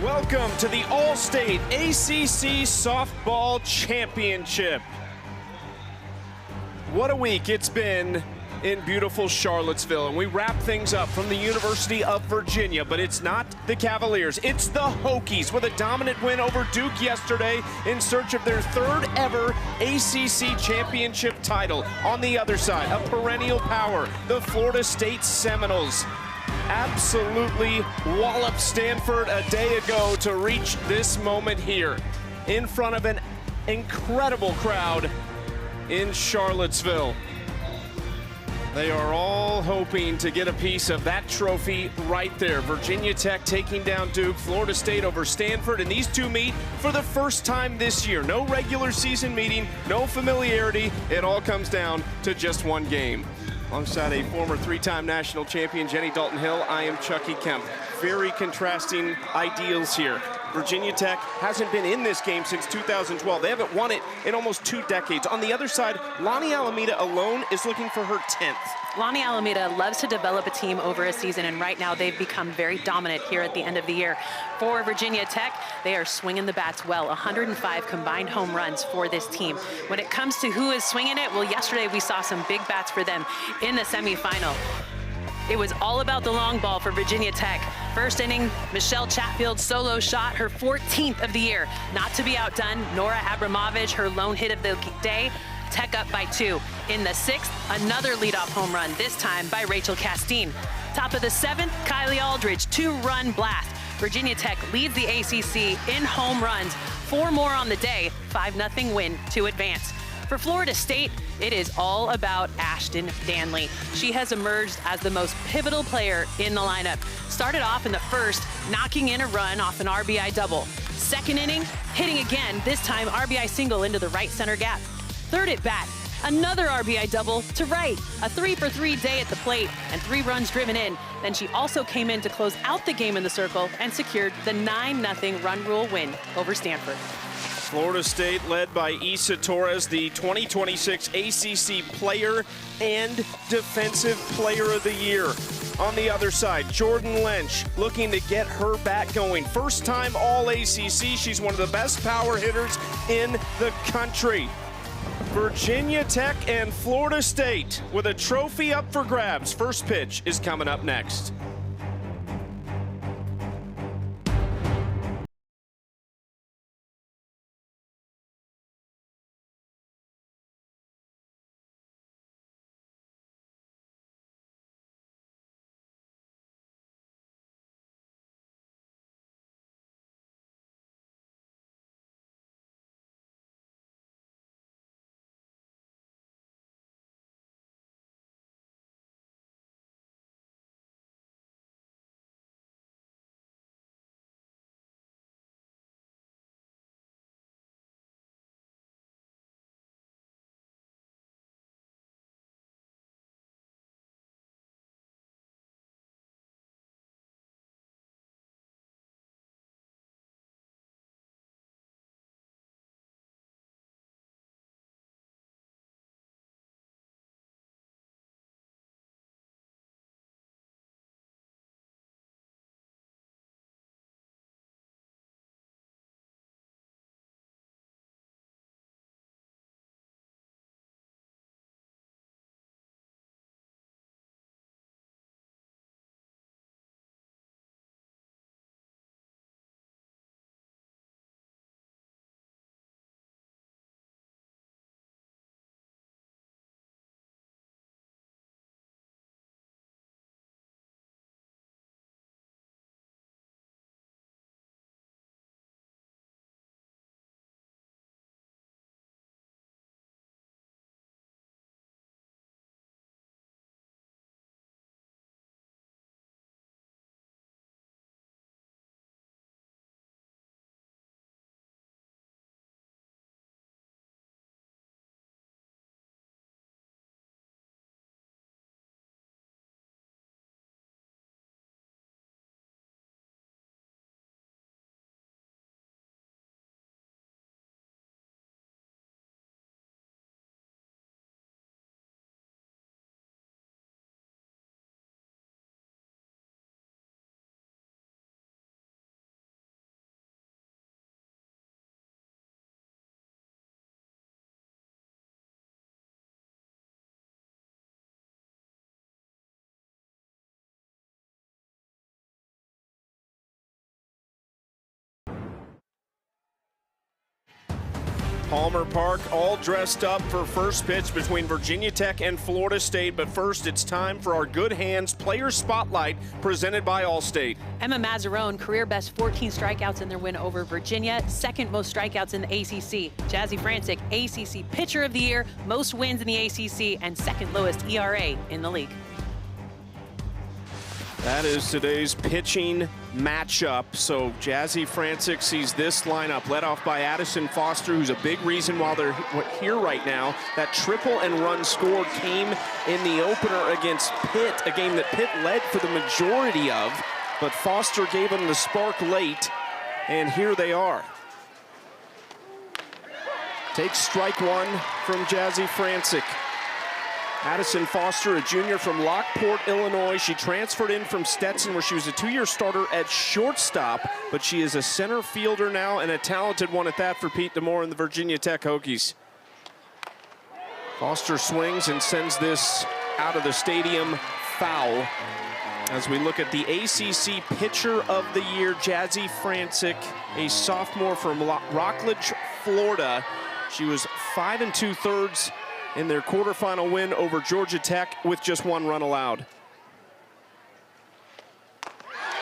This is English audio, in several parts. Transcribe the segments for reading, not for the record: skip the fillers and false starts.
Welcome to the All-State ACC Softball Championship. What a week it's been in beautiful Charlottesville, and we wrap things up from the University of Virginia, but it's not the Cavaliers, it's the Hokies with a dominant win over Duke yesterday in search of their third ever ACC championship title. On the other side, a perennial power, the Florida State Seminoles absolutely walloped Stanford a day ago to reach this moment here in front of an incredible crowd in Charlottesville. They are all hoping to get a piece of that trophy right there. Virginia Tech taking down Duke, Florida State over Stanford, and these two meet for the first time this year. No regular season meeting, no familiarity. It all comes down to just one game. Alongside a former three-time national champion, Jenny Dalton-Hill, I am Chucky Kemp. Very contrasting ideals here. Virginia Tech hasn't been in this game since 2012. They haven't won it in almost 2 decades. On the other side, Lonnie Alameda alone is looking for her 10th. Lonnie Alameda loves to develop a team over a season, and right now they've become very dominant here at the end of the year. For Virginia Tech, they are swinging the bats well. 105 combined home runs for this team. When it comes to who is swinging it, well, yesterday we saw some big bats for them in the semifinal. It was all about the long ball for Virginia Tech. First inning, Michelle Chatfield solo shot, her 14th of the year. Not to be outdone, Nora Abramovich, her lone hit of the day. Tech up by 2. In the 6th, another leadoff home run, this time by Rachel Castine. Top of the 7th, Kylie Aldridge, 2-run blast. Virginia Tech leads the ACC in home runs, 4 more on the day, 5-0 win to advance. For Florida State, it is all about Ashton Danley. She has emerged as the most pivotal player in the lineup. Started off in the first, knocking in a run off an RBI double. Second inning, hitting again, this time RBI single into the right center gap. Third at bat, another RBI double to right. A 3-for-3 day at the plate and 3 runs driven in. Then she also came in to close out the game in the circle and secured the 9-0 run rule win over Stanford. Florida State led by Issa Torres, the 2026 ACC Player and Defensive Player of the Year. On the other side, Jordan Lynch looking to get her bat going. First time All-ACC, she's one of the best power hitters in the country. Virginia Tech and Florida State with a trophy up for grabs. First pitch is coming up next. Palmer Park all dressed up for first pitch between Virginia Tech and Florida State. But first, it's time for our Good Hands Player Spotlight presented by Allstate. Emma Mazzarone, career best 14 strikeouts in their win over Virginia, second most strikeouts in the ACC. Jazzy Francic, ACC Pitcher of the Year, most wins in the ACC, and second lowest ERA in the league. That is today's pitching matchup. So Jazzy Francic sees this lineup led off by Addison Foster, who's a big reason why they're here right now. That triple and run score came in the opener against Pitt, a game that Pitt led for the majority of, but Foster gave them the spark late, and here they are. Takes strike one from Jazzy Francic. Addison Foster, a junior from Lockport, Illinois. She transferred in from Stetson, where she was a two-year starter at shortstop, but she is a center fielder now, and a talented one at that for Pete Demore and the Virginia Tech Hokies. Foster swings and sends this out of the stadium foul. As we look at the ACC Pitcher of the Year, Jazzy Francic, a sophomore from Rockledge, Florida. She was 5 2/3 in their quarterfinal win over Georgia Tech with just one run allowed.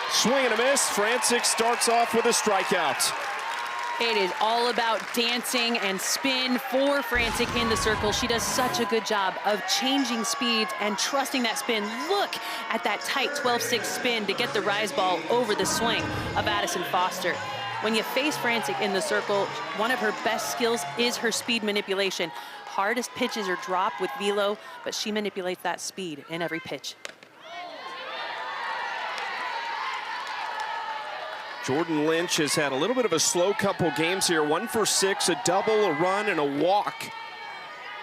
Swing and a miss. Francic starts off with a strikeout. It is all about dancing and spin for Francic in the circle. She does such a good job of changing speeds and trusting that spin. Look at that tight 12-6 spin to get the rise ball over the swing of Addison Foster. When you face Francic in the circle, one of her best skills is her speed manipulation. Hardest pitches are dropped with velo, but she manipulates that speed in every pitch. Jordan Lynch has had a little bit of a slow couple games here. 1 for 6, a double, a run, and a walk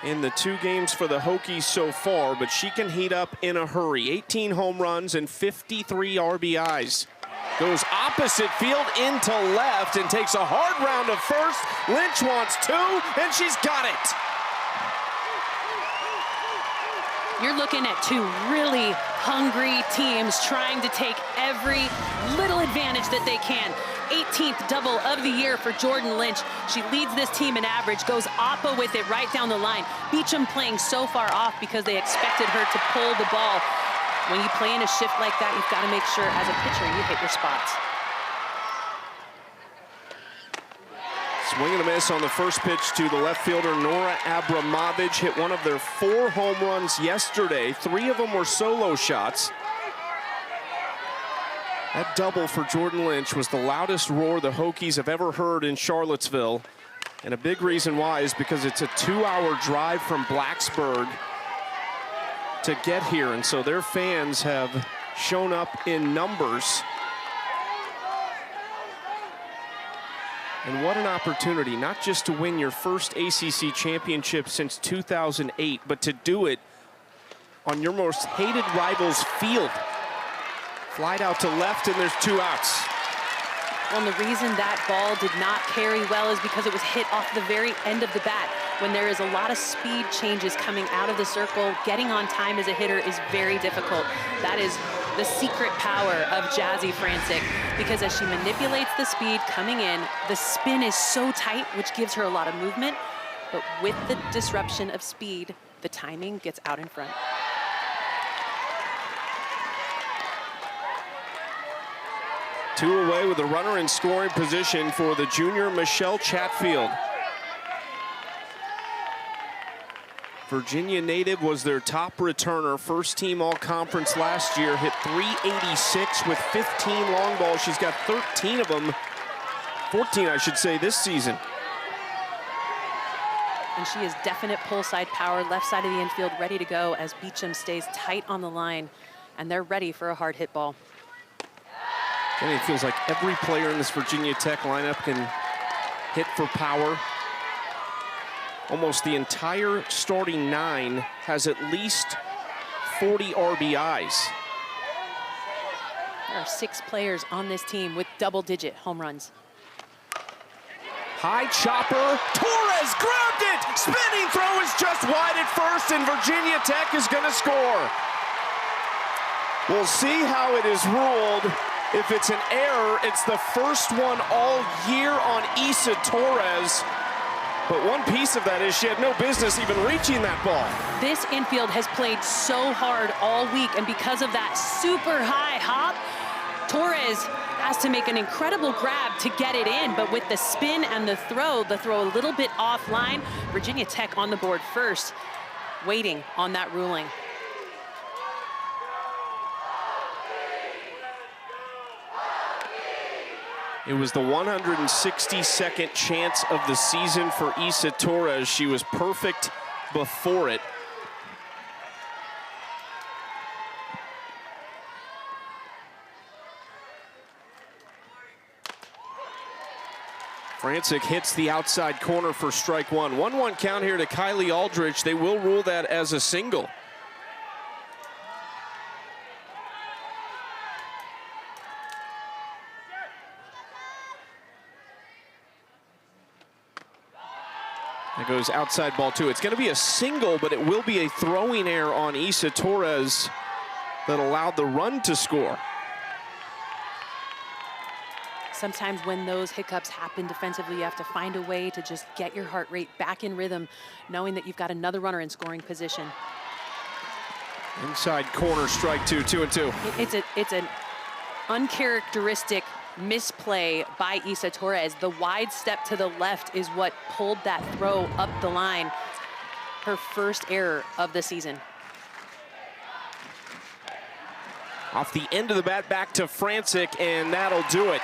in the 2 games for the Hokies so far, but she can heat up in a hurry. 18 home runs and 53 RBIs. Goes opposite field into left and takes a hard round of first. Lynch wants 2, and she's got it. You're looking at 2 really hungry teams trying to take every little advantage that they can. 18th double of the year for Jordan Lynch. She leads this team in average, goes Oppa with it right down the line. Beecham playing so far off because they expected her to pull the ball. When you play in a shift like that, you've got to make sure as a pitcher you hit your spots. Swing and a miss on the first pitch to the left fielder, Nora Abramovich. Hit one of their 4 home runs yesterday. 3 of them were solo shots. That double for Jordan Lynch was the loudest roar the Hokies have ever heard in Charlottesville. And a big reason why is because it's a 2-hour drive from Blacksburg to get here. And so their fans have shown up in numbers. And what an opportunity, not just to win your first ACC championship since 2008, but to do it on your most hated rival's field. Flied out to left, and there's 2 outs. Well, and the reason that ball did not carry well is because it was hit off the very end of the bat. When there is a lot of speed changes coming out of the circle, getting on time as a hitter is very difficult. That is the secret power of Jazzy Francic, because as she manipulates the speed coming in, the spin is so tight, which gives her a lot of movement. But with the disruption of speed, the timing gets out in front. Two away with a runner in scoring position for the junior Michelle Chatfield. Virginia native was their top returner, first team all-conference last year, hit .386 with 15 long balls. She's got 13 of them, 14 I should say, this season. And she has definite pull side power, left side of the infield, ready to go as Beecham stays tight on the line, and they're ready for a hard hit ball. And it feels like every player in this Virginia Tech lineup can hit for power. Almost the entire starting 9 has at least 40 RBIs. There are 6 players on this team with double-digit home runs. High chopper, Torres grabbed it! Spinning throw is just wide at first, and Virginia Tech is gonna score. We'll see how it is ruled. If it's an error, it's the first one all year on Issa Torres. But one piece of that is she had no business even reaching that ball. This infield has played so hard all week, and because of that super high hop, Torres has to make an incredible grab to get it in, but with the spin and the throw a little bit offline. Virginia Tech on the board first, waiting on that ruling. It was the 162nd chance of the season for Isa Torres. She was perfect before it. Francic hits the outside corner for strike one. 1-1 count here to Kylie Aldrich. They will rule that as a single. That goes outside ball two. It's going to be a single, but it will be a throwing error on Isa Torres that allowed the run to score. Sometimes when those hiccups happen defensively, you have to find a way to just get your heart rate back in rhythm, knowing that you've got another runner in scoring position. Inside corner, strike two, 2-2. It's an uncharacteristic misplay by Isa Torres. The wide step to the left is what pulled that throw up the line. Her first error of the season. Off the end of the bat, back to Francic, and that'll do it.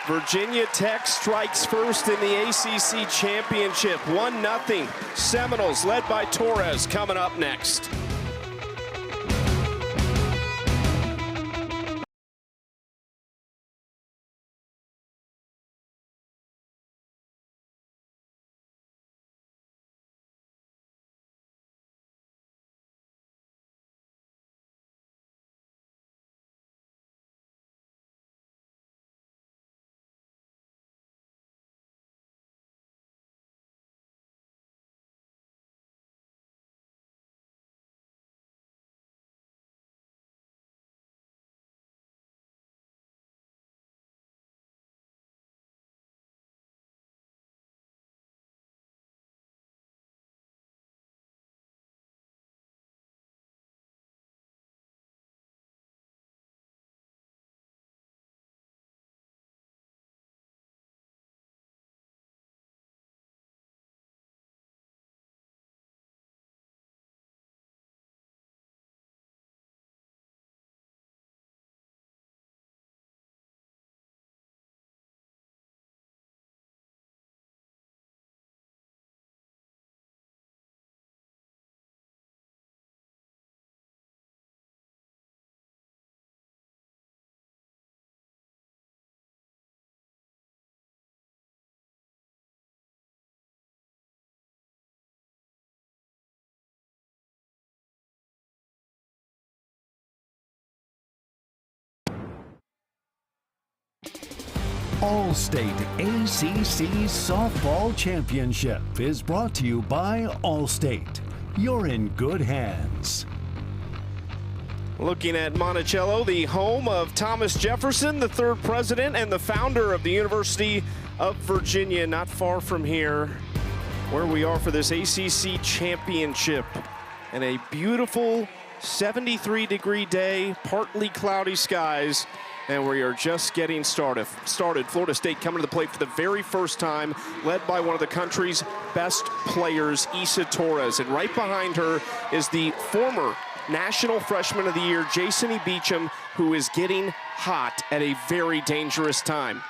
Virginia Tech strikes first in the ACC Championship. 1-0. Seminoles led by Torres coming up next. Allstate ACC Softball Championship is brought to you by Allstate. You're in good hands. Looking at Monticello, the home of Thomas Jefferson, the third president and the founder of the University of Virginia, not far from here, where we are for this ACC Championship. And a beautiful 73-degree day, partly cloudy skies, and we are just getting started. Florida State coming to the plate for the very first time, led by one of the country's best players, Isa Torres. And right behind her is the former National Freshman of the Year, Jason E. Beecham, who is getting hot at a very dangerous time.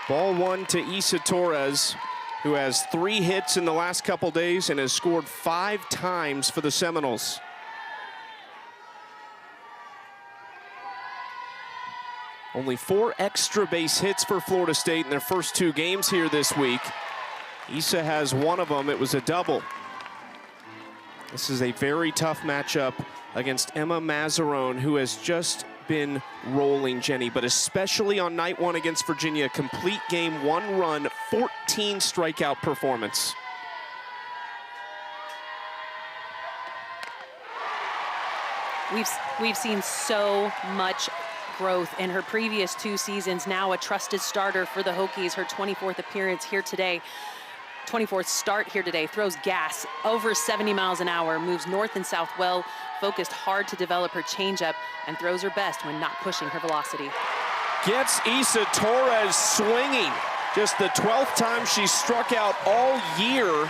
Ball one to Isa Torres, who has 3 hits in the last couple days and has scored 5 times for the Seminoles. Only 4 extra base hits for Florida State in their first 2 games here this week. Isa has 1 of them. It was a double. This is a very tough matchup against Emma Mazzarone, who has just been rolling, Jenny, but especially on night 1 against Virginia, complete game, 1 run, 14 strikeout performance. We've seen so much growth in her previous 2 seasons, now a trusted starter for the Hokies, her 24th appearance here today. 24th start here today, throws gas over 70 miles an hour, moves north and south well, focused hard to develop her changeup, and throws her best when not pushing her velocity. Gets Isa Torres swinging. Just the 12th time she struck out all year,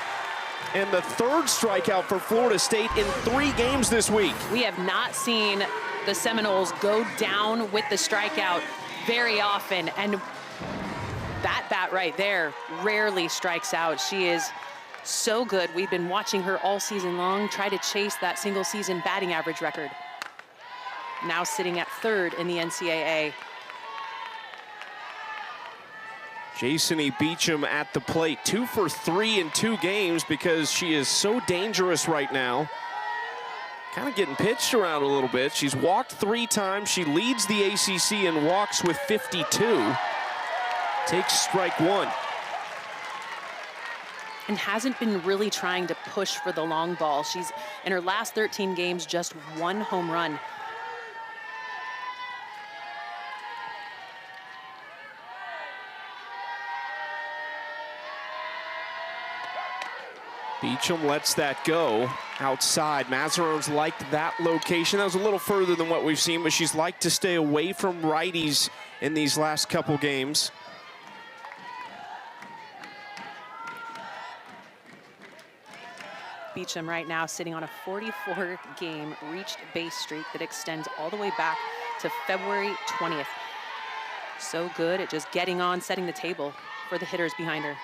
and the 3rd strikeout for Florida State in 3 games this week. We have not seen the Seminoles go down with the strikeout very often, and that bat right there rarely strikes out. She is so good. We've been watching her all season long try to chase that single season batting average record. Now sitting at 3rd in the NCAA. Jason Beecham at the plate, 2 for 3 in 2 games because she is so dangerous right now. Kind of getting pitched around a little bit. She's walked 3 times. She leads the ACC in walks with 52. Takes strike 1. And hasn't been really trying to push for the long ball. She's, in her last 13 games, just 1 home run. Beecham lets that go outside. Mazarone's liked that location. That was a little further than what we've seen, but she's liked to stay away from righties in these last couple games. Beecham right now sitting on a 44-game reached base streak that extends all the way back to February 20th. So good at just getting on, setting the table for the hitters behind her.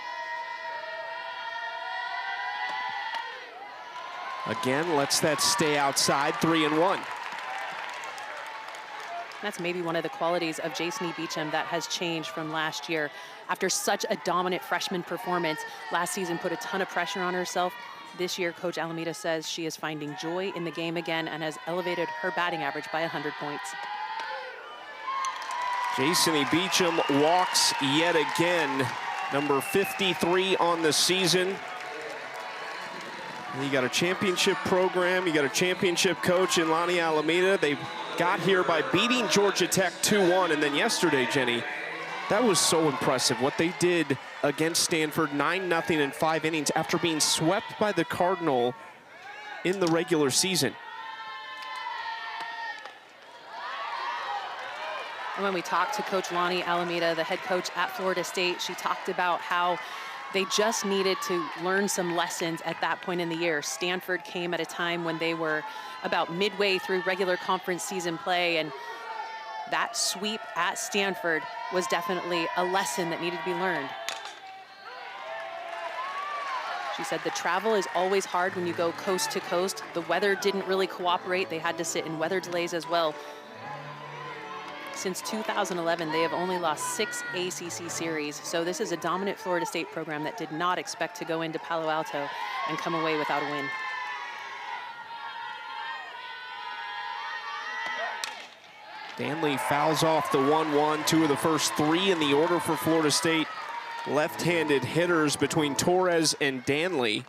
Again, lets that stay outside, 3-1. That's maybe one of the qualities of Jason Beecham that has changed from last year. After such a dominant freshman performance, last season put a ton of pressure on herself. This year, Coach Alameda says she is finding joy in the game again and has elevated her batting average by 100 points. Jason Beecham walks yet again, number 53 on the season. You got a championship program, you got a championship coach in Lonnie Alameda. They got here by beating Georgia Tech 2-1, and then yesterday, Jenny, that was so impressive. What they did against Stanford, 9-0 in 5 innings after being swept by the Cardinal in the regular season. And when we talked to Coach Lonnie Alameda, the head coach at Florida State, she talked about how they just needed to learn some lessons at that point in the year. Stanford came at a time when they were about midway through regular conference season play, and that sweep at Stanford was definitely a lesson that needed to be learned. She said the travel is always hard when you go coast to coast. The weather didn't really cooperate. They had to sit in weather delays as well. Since 2011, they have only lost 6 ACC series. So this is a dominant Florida State program that did not expect to go into Palo Alto and come away without a win. Danley fouls off the 1-1, 2 of the first 3 in the order for Florida State. Left-handed hitters between Torres and Danley.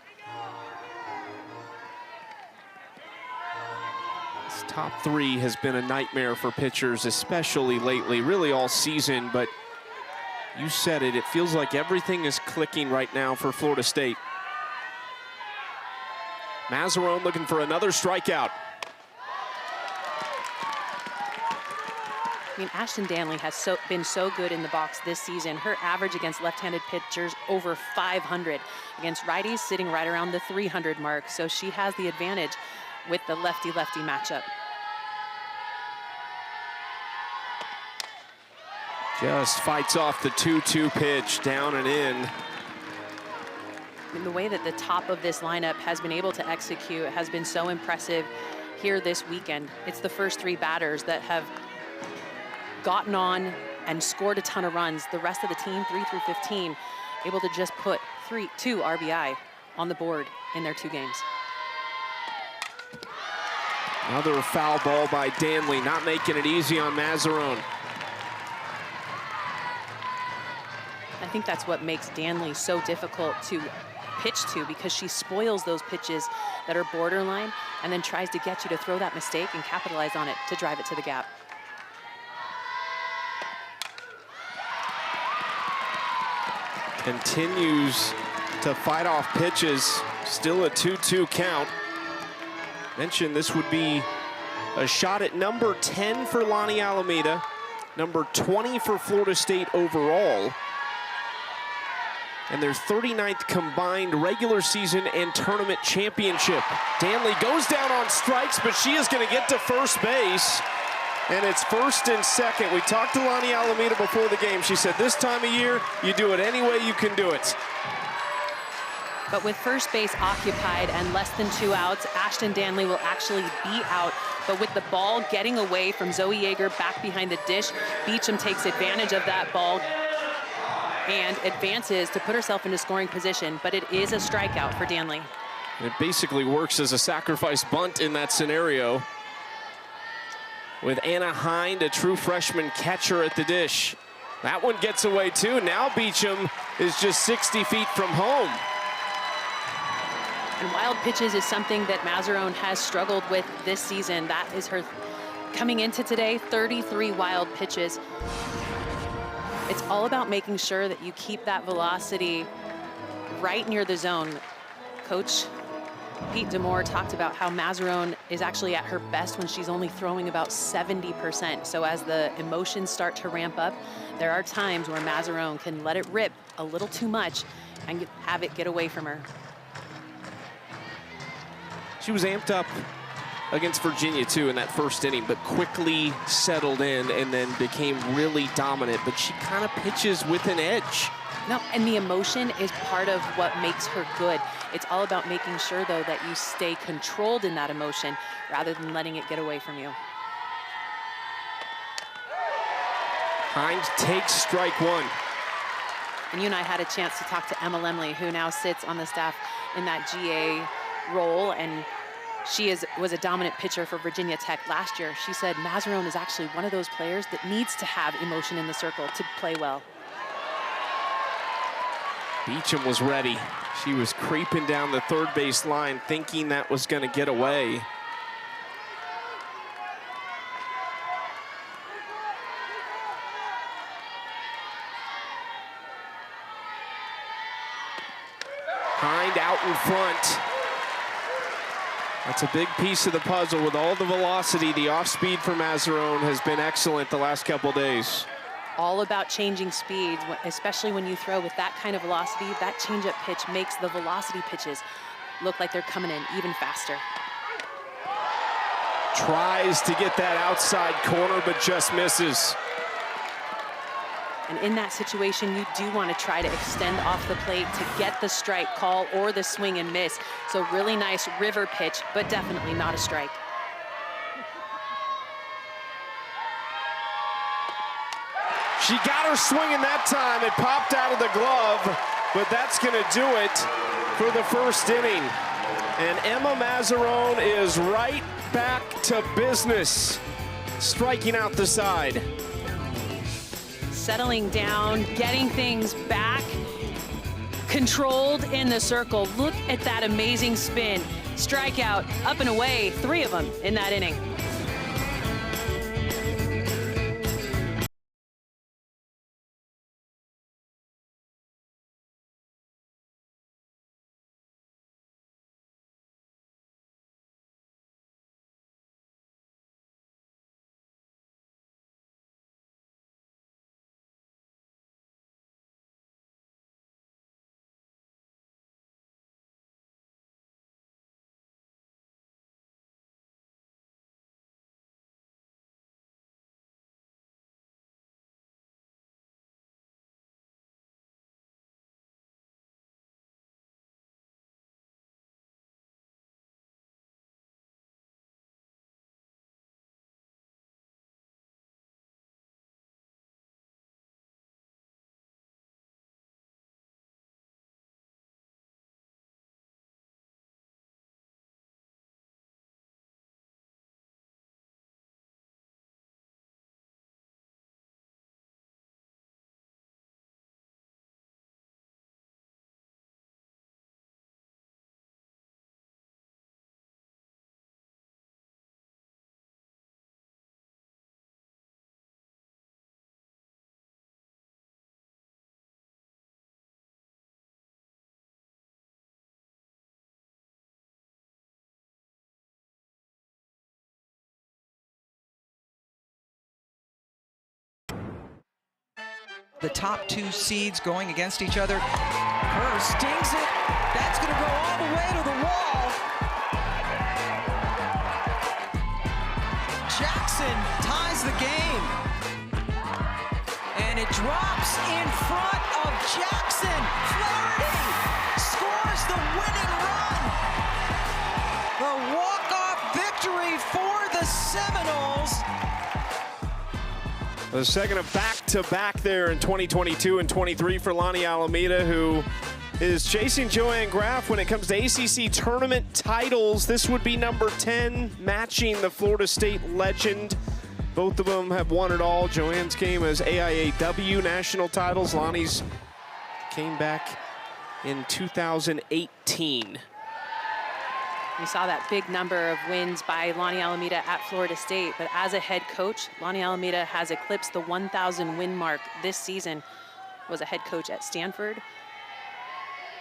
This top 3 has been a nightmare for pitchers, especially lately, really all season, but you said it, it feels like everything is clicking right now for Florida State. Mazarone looking for another strikeout. I mean, Ashton Danley has been so good in the box this season. Her average against left-handed pitchers over 500. Against righties, sitting right around the 300 mark. So she has the advantage with the lefty-lefty matchup. Just fights off the 2-2 pitch, down and in. And the way that the top of this lineup has been able to execute has been so impressive here this weekend. It's the first 3 batters that have gotten on and scored a ton of runs. The rest of the team, 3 through 15, able to just put 2 RBI on the board in their 2 games. Another foul ball by Danley, not making it easy on Mazarone. I think that's what makes Danley so difficult to pitch to, because she spoils those pitches that are borderline and then tries to get you to throw that mistake and capitalize on it to drive it to the gap. Continues to fight off pitches. Still a 2-2 count. Mentioned this would be a shot at number 10 for Lonni Alameda, number 20 for Florida State overall, and their 39th combined regular season and tournament championship. Danley goes down on strikes, but she is going to get to first base, and it's first and second. We talked to Lonni Alameda before the game. She said this time of year, you do it any way you can do it. But with first base occupied and less than 2 outs, Ashton Danley will actually be out. But with the ball getting away from Zoe Yeager back behind the dish, Beecham takes advantage of that ball and advances to put herself into scoring position. But it is a strikeout for Danley. It basically works as a sacrifice bunt in that scenario, with Anna Hind, a true freshman catcher, at the dish. That one gets away too. Now Beecham is just 60 feet from home. And wild pitches is something that Mazzarone has struggled with this season. That is her coming into today, 33 wild pitches. It's all about making sure that you keep that velocity right near the zone. Coach Pete Demore talked about how Mazzarone is actually at her best when she's only throwing about 70%. So as the emotions start to ramp up, there are times where Mazzarone can let it rip a little too much and have it get away from her. She was amped up against Virginia too in that first inning, but quickly settled in and then became really dominant. But she kind of pitches with an edge. No, and the emotion is part of what makes her good. It's all about making sure, though, that you stay controlled in that emotion rather than letting it get away from you. Hind takes strike one. And you and I had a chance to talk to Emma Lemley, who now sits on the staff in that GA role, and she was a dominant pitcher for Virginia Tech last year. She said Mazzarone is actually one of those players that needs to have emotion in the circle to play well. Beecham was ready. She was creeping down the third base line, thinking that was going to get away. Hind out in front. That's a big piece of the puzzle. With all the velocity, the off-speed for Mazzarone has been excellent the last couple days. All about changing speeds, especially when you throw with that kind of velocity. That changeup pitch makes the velocity pitches look like they're coming in even faster. Tries to get that outside corner, but just misses. And in that situation, you do want to try to extend off the plate to get the strike call or the swing and miss. So really nice river pitch, but definitely not a strike. She got her swinging that time. It popped out of the glove, but that's going to do it for the first inning. And Emma Mazzarone is right back to business, striking out the side. Settling down, getting things back, controlled in the circle. Look at that amazing spin. Strikeout, up and away, 3 of them in that inning. the top 2 seeds going against each other. Kerr stings it. That's going to go all the way to the wall. Jackson ties the game. And it drops in front of Jackson. Flaherty scores the winning run. The walk-off victory for the Seminoles. The second of back-to-back there in 2022 and 23 for Lani Alameda, who is chasing Joanne Graf when it comes to ACC tournament titles. This would be number 10, matching the Florida State legend. Both of them have won it all. Joanne's came as AIAW national titles. Lani's came back in 2018. We saw that big number of wins by Lani Alameda at Florida State, but as a head coach, Lani Alameda has eclipsed the 1,000 win mark this season. Was a head coach at Stanford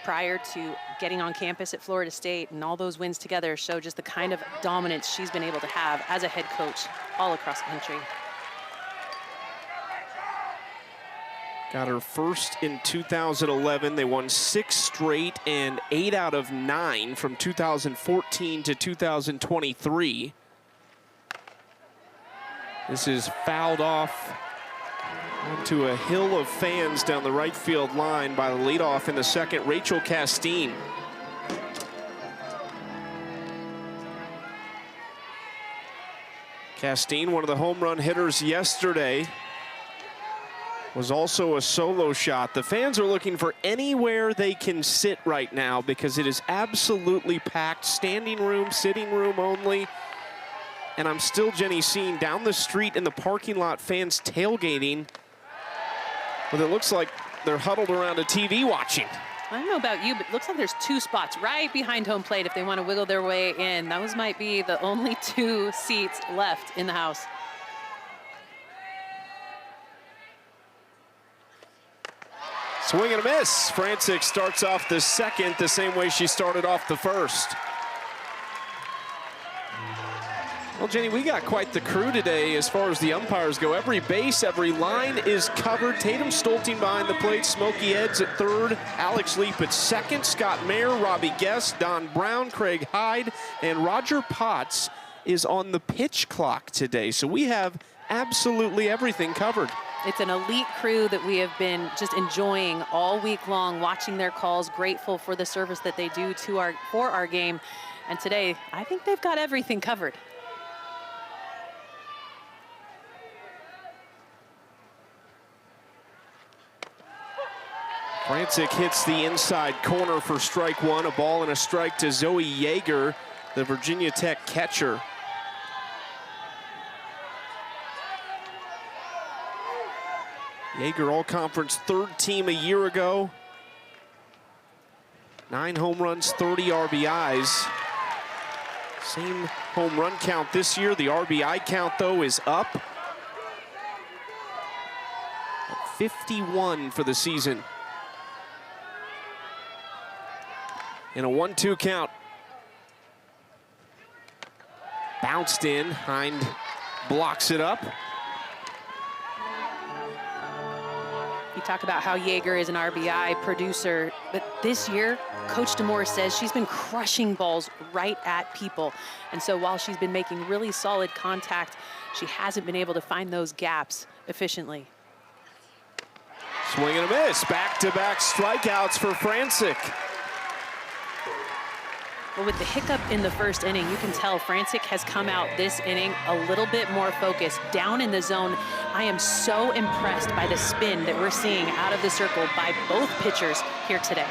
prior to getting on campus at Florida State, and all those wins together show just the kind of dominance she's been able to have as a head coach all across the country. Got her first in 2011. They won 6 straight and 8 out of 9 from 2014 to 2023. This is fouled off onto a hill of fans down the right field line by the leadoff in the second, Rachel Castine. Castine, one of the home run hitters yesterday, was also a solo shot. The fans are looking for anywhere they can sit right now because it is absolutely packed. Standing room, sitting room only. And I'm still, Jenny, seeing down the street in the parking lot fans tailgating. But it looks like they're huddled around a TV watching. I don't know about you, but it looks like there's 2 spots right behind home plate if they want to wiggle their way in. Those might be the only 2 seats left in the house. Swing and a miss. Francic starts off the second the same way she started off the first. Well, Jenny, we got quite the crew today as far as the umpires go. Every base, every line is covered. Tatum Stolting behind the plate, Smokey Eds at third, Alex Leap at second, Scott Mayer, Robbie Guest, Don Brown, Craig Hyde, and Roger Potts is on the pitch clock today. So we have absolutely everything covered. It's an elite crew that we have been just enjoying all week long, watching their calls, grateful for the service that they do for our game. And today, I think they've got everything covered. Francic hits the inside corner for strike one, a ball and a strike to Zoe Yeager, the Virginia Tech catcher. Yeager all-conference third team a year ago. 9 home runs, 30 RBIs. Same home run count this year. The RBI count, though, is up. At 51 for the season. In a 1-2 count. Bounced in, Hind blocks it up. You talk about how Yeager is an RBI producer, but this year, Coach DeMoore says she's been crushing balls right at people. And so while she's been making really solid contact, she hasn't been able to find those gaps efficiently. Swing and a miss, back-to-back strikeouts for Francic. Well, with the hiccup in the first inning, you can tell Francic has come out this inning a little bit more focused, down in the zone. I am so impressed by the spin that we're seeing out of the circle by both pitchers here today.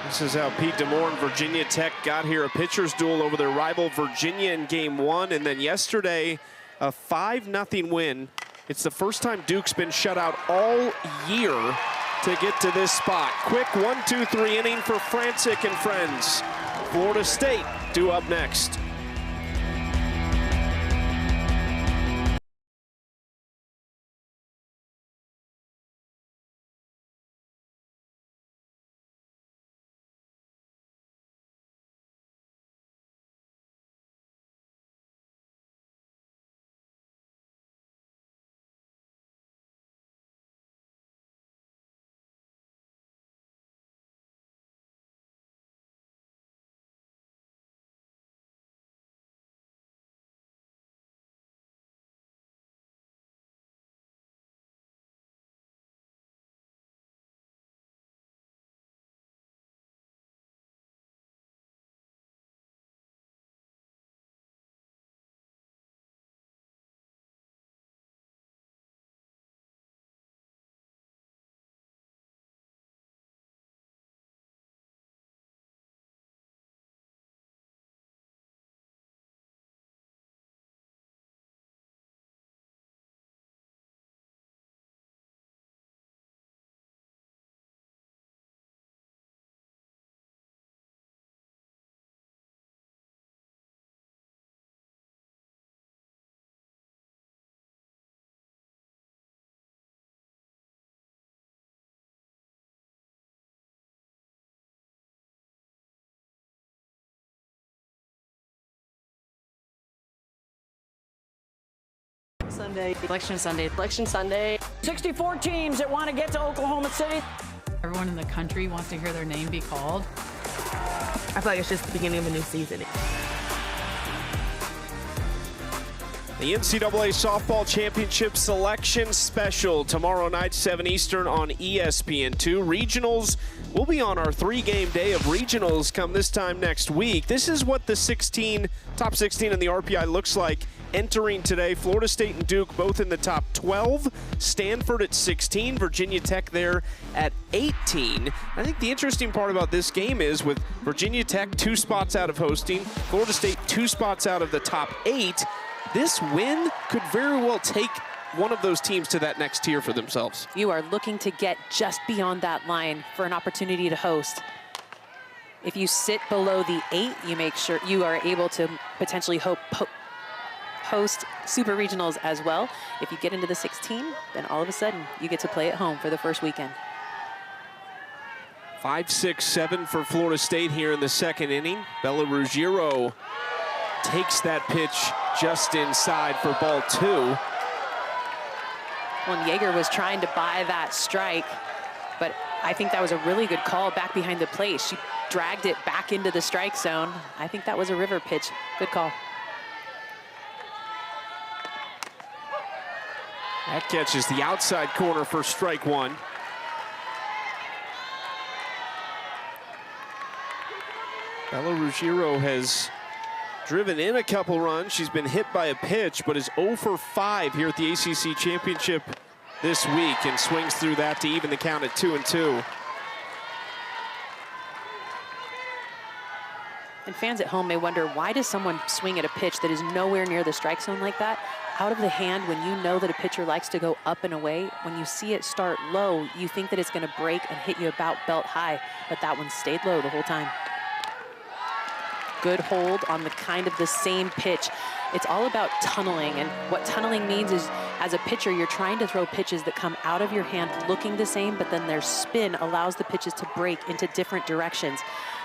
This is how Pete DeMoore and Virginia Tech got here, a pitcher's duel over their rival Virginia in game 1, and then yesterday, a 5-0 win. It's the first time Duke's been shut out all year to get to this spot. Quick 1-2-3 inning for Francic and friends. Florida State due up next. Sunday. Election Sunday. Election Sunday. 64 teams that want to get to Oklahoma City. Everyone in the country wants to hear their name be called. I feel like it's just the beginning of a new season. The NCAA Softball Championship Selection Special tomorrow night, 7 Eastern on ESPN2. Regionals will be on our 3-game day of regionals come this time next week. This is what the top 16 in the RPI looks like entering today. Florida State and Duke both in the top 12. Stanford at 16. Virginia Tech there at 18. I think the interesting part about this game is with Virginia Tech 2 spots out of hosting, Florida State 2 spots out of the top 8. This win could very well take one of those teams to that next tier for themselves. You are looking to get just beyond that line for an opportunity to host. If you sit below the 8, you make sure you are able to potentially host Super Regionals as well. If you get into the 16, then all of a sudden you get to play at home for the first weekend. 5-6-7 for Florida State here in the second inning. Bella Ruggiero takes that pitch just inside for ball 2. Well, Yeager was trying to buy that strike, but I think that was a really good call back behind the plate. She dragged it back into the strike zone. I think that was a river pitch. Good call. That catches the outside corner for strike 1. Bella Ruggiero has driven in a couple runs. She's been hit by a pitch, but is 0 for 5 here at the ACC Championship this week and swings through that to even the count at 2-2. And fans at home may wonder, why does someone swing at a pitch that is nowhere near the strike zone like that? Out of the hand, when you know that a pitcher likes to go up and away, when you see it start low, you think that it's going to break and hit you about belt high, but that one stayed low the whole time. Good hold on the same pitch. It's all about tunneling, and what tunneling means is, as a pitcher, you're trying to throw pitches that come out of your hand looking the same, but then their spin allows the pitches to break into different directions.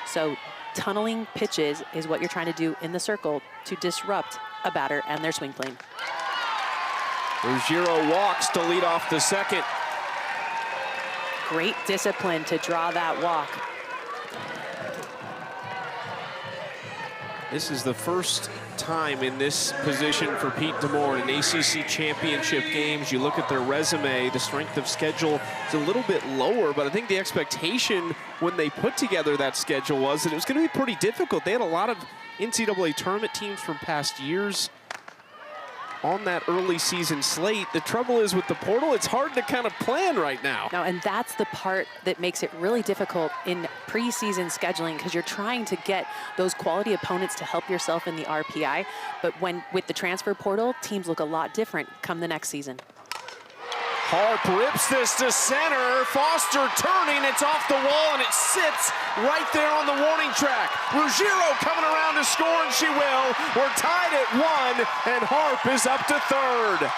So tunneling pitches is what you're trying to do in the circle to disrupt a batter and their swing plane. Ruggiero walks to lead off the second. Great discipline to draw that walk. This is the first time in this position for Pete Demore in ACC championship games. You look at their resume, the strength of schedule is a little bit lower, but I think the expectation when they put together that schedule was that it was going to be pretty difficult. They had a lot of NCAA tournament teams from past years on that early season slate. The trouble is with the portal, it's hard to kind of plan right now. No, and that's the part that makes it really difficult in preseason scheduling, because you're trying to get those quality opponents to help yourself in the RPI. But with the transfer portal, teams look a lot different come the next season. Harp rips this to center. Foster turning, it's off the wall, and it sits right there on the warning track. Ruggiero coming around to score, and she will. We're tied at 1, and Harp is up to third.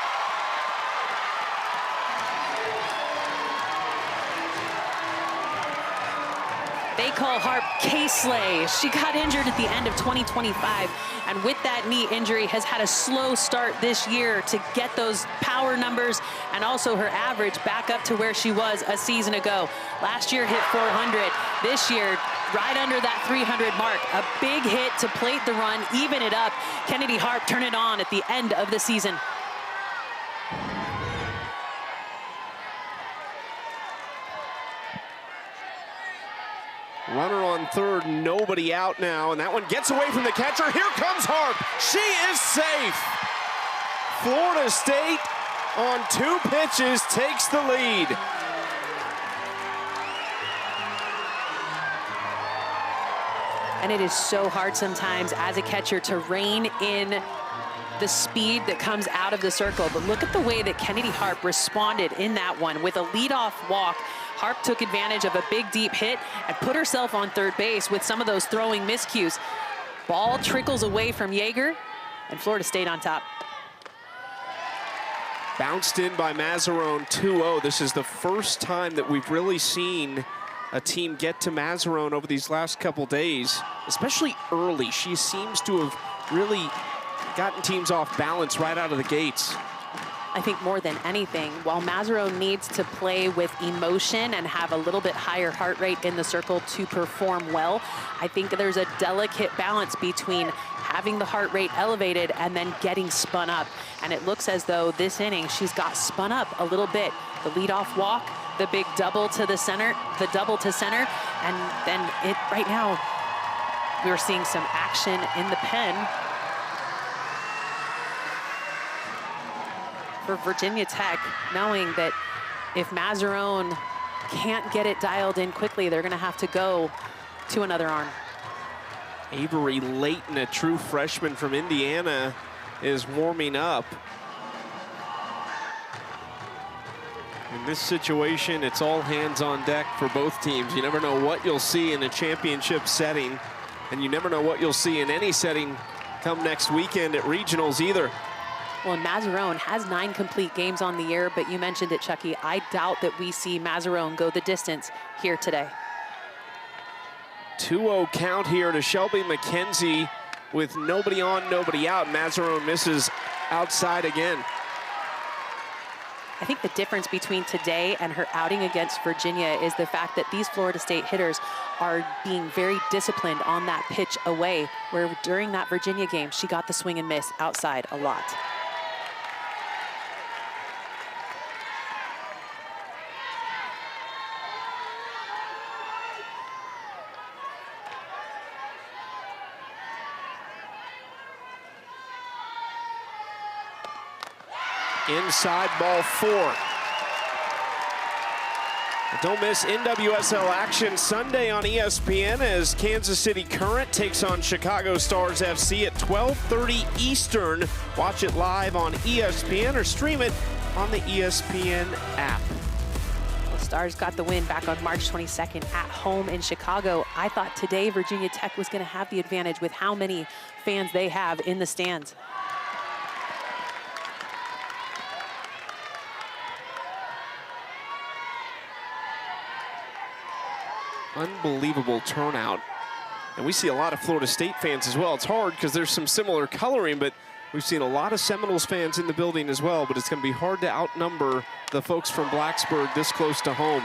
They call Harp K-Slay. She got injured at the end of 2025, and with that knee injury has had a slow start this year to get those power numbers and also her average back up to where she was a season ago. Last year hit 400. This year, right under that 300 mark. A big hit to plate the run, even it up. Kennedy Harp turned it on at the end of the season. Runner on third, nobody out now, and that one gets away from the catcher. Here comes Harp. She is safe. Florida State on 2 pitches takes the lead. And it is so hard sometimes as a catcher to rein in the speed that comes out of the circle. But look at the way that Kennedy Harp responded in that one with a leadoff walk. Harp took advantage of a big deep hit and put herself on third base with some of those throwing miscues. Ball trickles away from Yeager, and Florida State on top. Bounced in by Mazzarone 2-0. This is the first time that we've really seen a team get to Mazzarone over these last couple days, especially early. She seems to have really gotten teams off balance right out of the gates. I think more than anything, while Mazerow needs to play with emotion and have a little bit higher heart rate in the circle to perform well, I think there's a delicate balance between having the heart rate elevated and then getting spun up. And it looks as though this inning she's got spun up a little bit. The leadoff walk, the big double to the center, the double to center, and then right now we're seeing some action in the pen for Virginia Tech, knowing that if Mazerow can't get it dialed in quickly, they're gonna have to go to another arm. Avery Layton, a true freshman from Indiana, is warming up. In this situation, it's all hands on deck for both teams. You never know what you'll see in a championship setting, and you never know what you'll see in any setting come next weekend at regionals either. Well, Mazerow has 9 complete games on the year, but you mentioned it, Chucky. I doubt that we see Mazerow go the distance here today. 2-0 count here to Shelby McKenzie with nobody on, nobody out. Mazerow misses outside again. I think the difference between today and her outing against Virginia is the fact that these Florida State hitters are being very disciplined on that pitch away, where during that Virginia game, she got the swing and miss outside a lot. Inside ball 4. Don't miss NWSL action Sunday on ESPN as Kansas City Current takes on Chicago Stars FC at 12:30 Eastern. Watch it live on ESPN or stream it on the ESPN app. Well, Stars got the win back on March 22nd at home in Chicago. I thought today Virginia Tech was going to have the advantage with how many fans they have in the stands. Unbelievable turnout. And we see a lot of Florida State fans as well. It's hard because there's some similar coloring, but we've seen a lot of Seminoles fans in the building as well, but it's going to be hard to outnumber the folks from Blacksburg this close to home.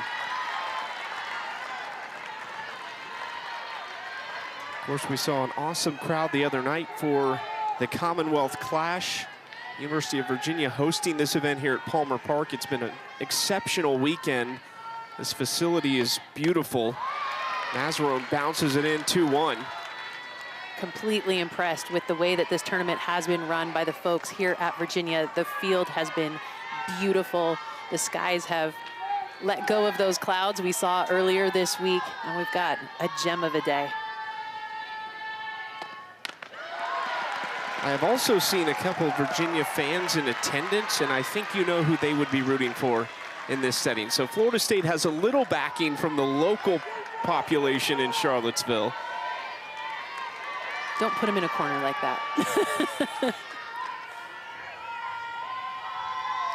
Of course, we saw an awesome crowd the other night for the Commonwealth Clash. University of Virginia hosting this event here at Palmer Park. It's been an exceptional weekend. This facility is beautiful. Mazerow bounces it in 2-1. Completely impressed with the way that this tournament has been run by the folks here at Virginia. The field has been beautiful. The skies have let go of those clouds we saw earlier this week, and we've got a gem of a day. I have also seen a couple of Virginia fans in attendance, and I think you know who they would be rooting for in this setting. So Florida State has a little backing from the local population in Charlottesville. Don't put him in a corner like that.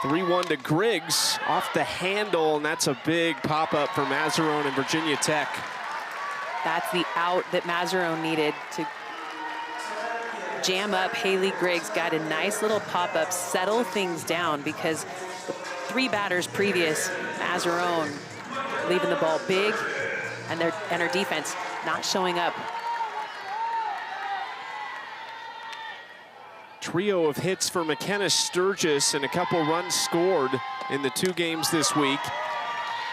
3-1 to Griggs off the handle, and that's a big pop-up for Mazerow and Virginia Tech. That's the out that Mazerow needed to jam up Haley Griggs. Got a nice little pop-up, settle things down, because the 3 batters previous, Mazerow leaving the ball big, and her defense not showing up. Trio of hits for McKenna Sturgis and a couple runs scored in the 2 games this week.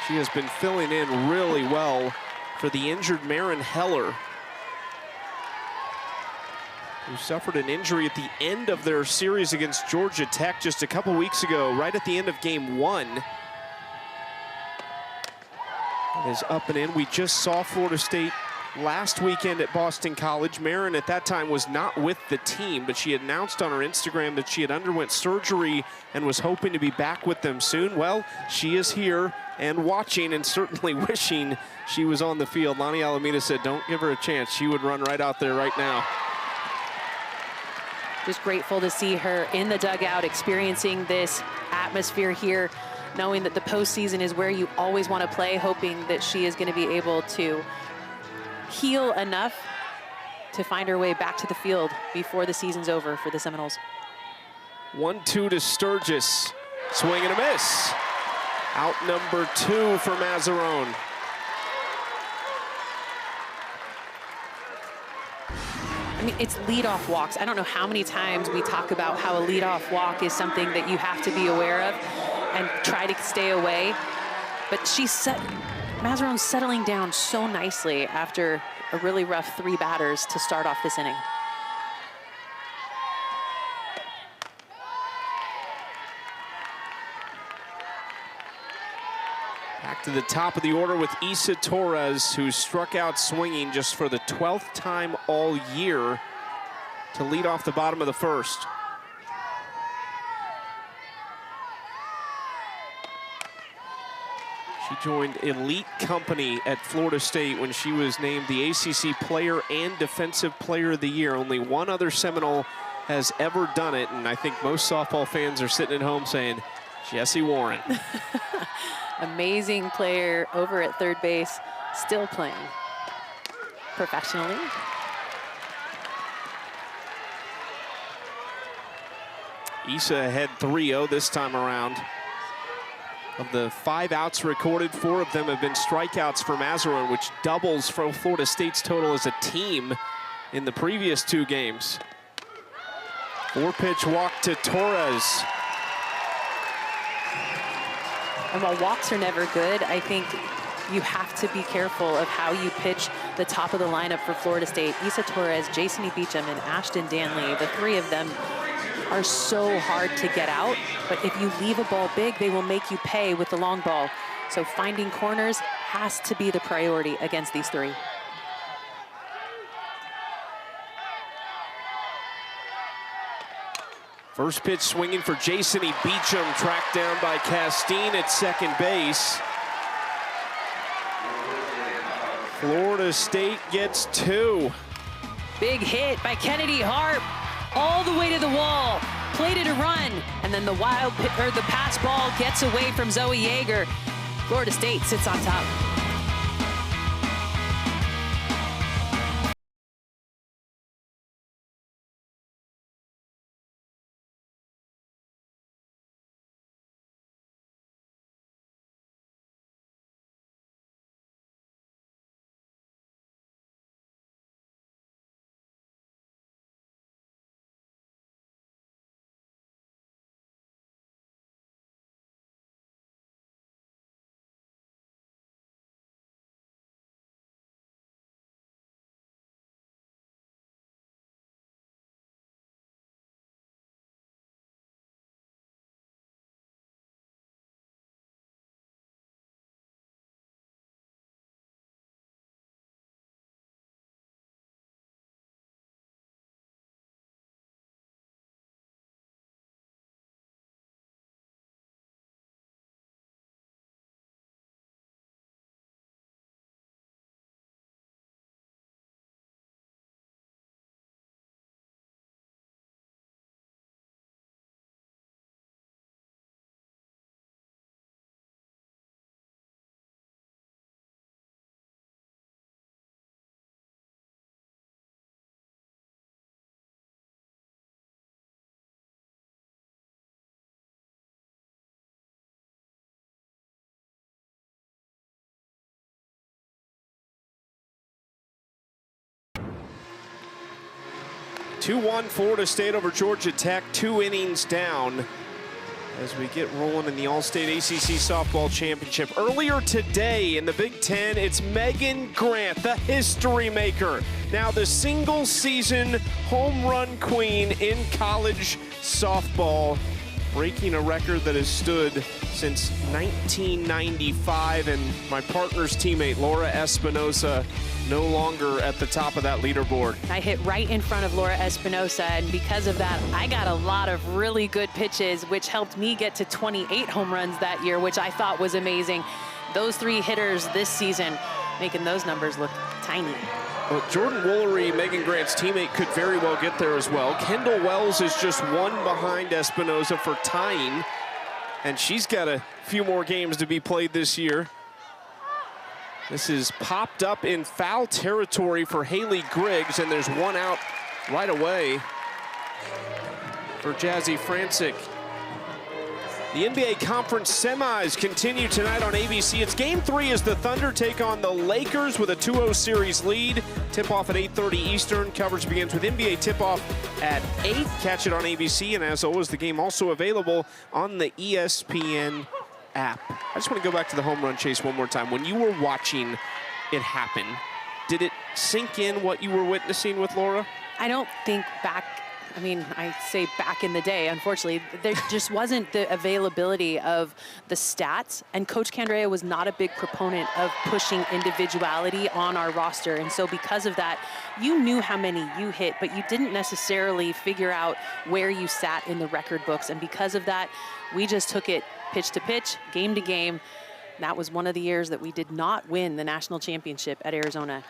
She has been filling in really well for the injured Marin Heller, who suffered an injury at the end of their series against Georgia Tech just a couple weeks ago, right at the end of game 1. It is up and in. We just saw Florida State last weekend at Boston College. Marin at that time was not with the team, but she announced on her Instagram that she had underwent surgery and was hoping to be back with them soon. Well, she is here and watching, and certainly wishing she was on the field. Lonnie Alameda said, don't give her a chance. She would run right out there right now. Just grateful to see her in the dugout, experiencing this atmosphere here, knowing that the postseason is where you always want to play, hoping that she is going to be able to heal enough to find her way back to the field before the season's over for the Seminoles. 1-2 to Sturgis. Swing and a miss. Out number 2 for Mazzarone. I mean, it's leadoff walks. I don't know how many times we talk about how a leadoff walk is something that you have to be aware of and try to stay away. But Mazzarone's settling down so nicely after a really rough 3 batters to start off this inning. Back to the top of the order with Isa Torres, who struck out swinging just for the 12th time all year to lead off the bottom of the first. She joined elite company at Florida State when she was named the ACC Player and Defensive Player of the Year. Only one other Seminole has ever done it, and I think most softball fans are sitting at home saying, Jessie Warren. Amazing player over at third base, still playing professionally. Isa had 3-0 this time around. Of the 5 outs recorded, 4 of them have been strikeouts for Mazzarone, which doubles for Florida State's total as a team in the previous 2 games. 4-pitch walk to Torres. And while walks are never good, I think you have to be careful of how you pitch the top of the lineup for Florida State. Isa Torres, Jason E. Beecham, and Ashton Danley, the 3 of them are so hard to get out, but if you leave a ball big, they will make you pay with the long ball. So finding corners has to be the priority against these 3. First pitch swinging for Jason E. Beecham, tracked down by Castine at second base. Florida State gets 2. Big hit by Kennedy Harp, all the way to the wall, plated a run, and then the pass ball gets away from Zoe Yeager. Florida State sits on top. Two-1 Florida State over Georgia Tech, 2 innings down as we get rolling in the All-State ACC Softball Championship. Earlier today in the Big Ten, it's Megan Grant, the history maker. Now the single-season home run queen in college softball, breaking a record that has stood since 1995, and my partner's teammate, Laura Espinosa, no longer at the top of that leaderboard. I hit right in front of Laura Espinosa, and because of that, I got a lot of really good pitches, which helped me get to 28 home runs that year, which I thought was amazing. Those 3 hitters this season making those numbers look tiny. Well, Jordan Woolery, Megan Grant's teammate, could very well get there as well. Kendall Wells is just 1 behind Espinosa for tying, and she's got a few more games to be played this year. This is popped up in foul territory for Haley Griggs, and there's 1 out right away for Jazzy Francic. The NBA Conference semis continue tonight on ABC. It's Game 3 as the Thunder take on the Lakers with a 2-0 series lead. Tip-off at 8:30 Eastern. Coverage begins with NBA tip-off at 8. Catch it on ABC, and as always, the game also available on the ESPN app. I just want to go back to the home run chase one more time. When you were watching it happen, did it sink in what you were witnessing with Laura? I don't think back, I mean, I say back in the day, unfortunately, there just wasn't the availability of the stats, and Coach Candrea was not a big proponent of pushing individuality on our roster. And so because of that, you knew how many you hit, but you didn't necessarily figure out where you sat in the record books. And because of that, we just took it pitch to pitch, game to game. That was one of the years that we did not win the national championship at Arizona.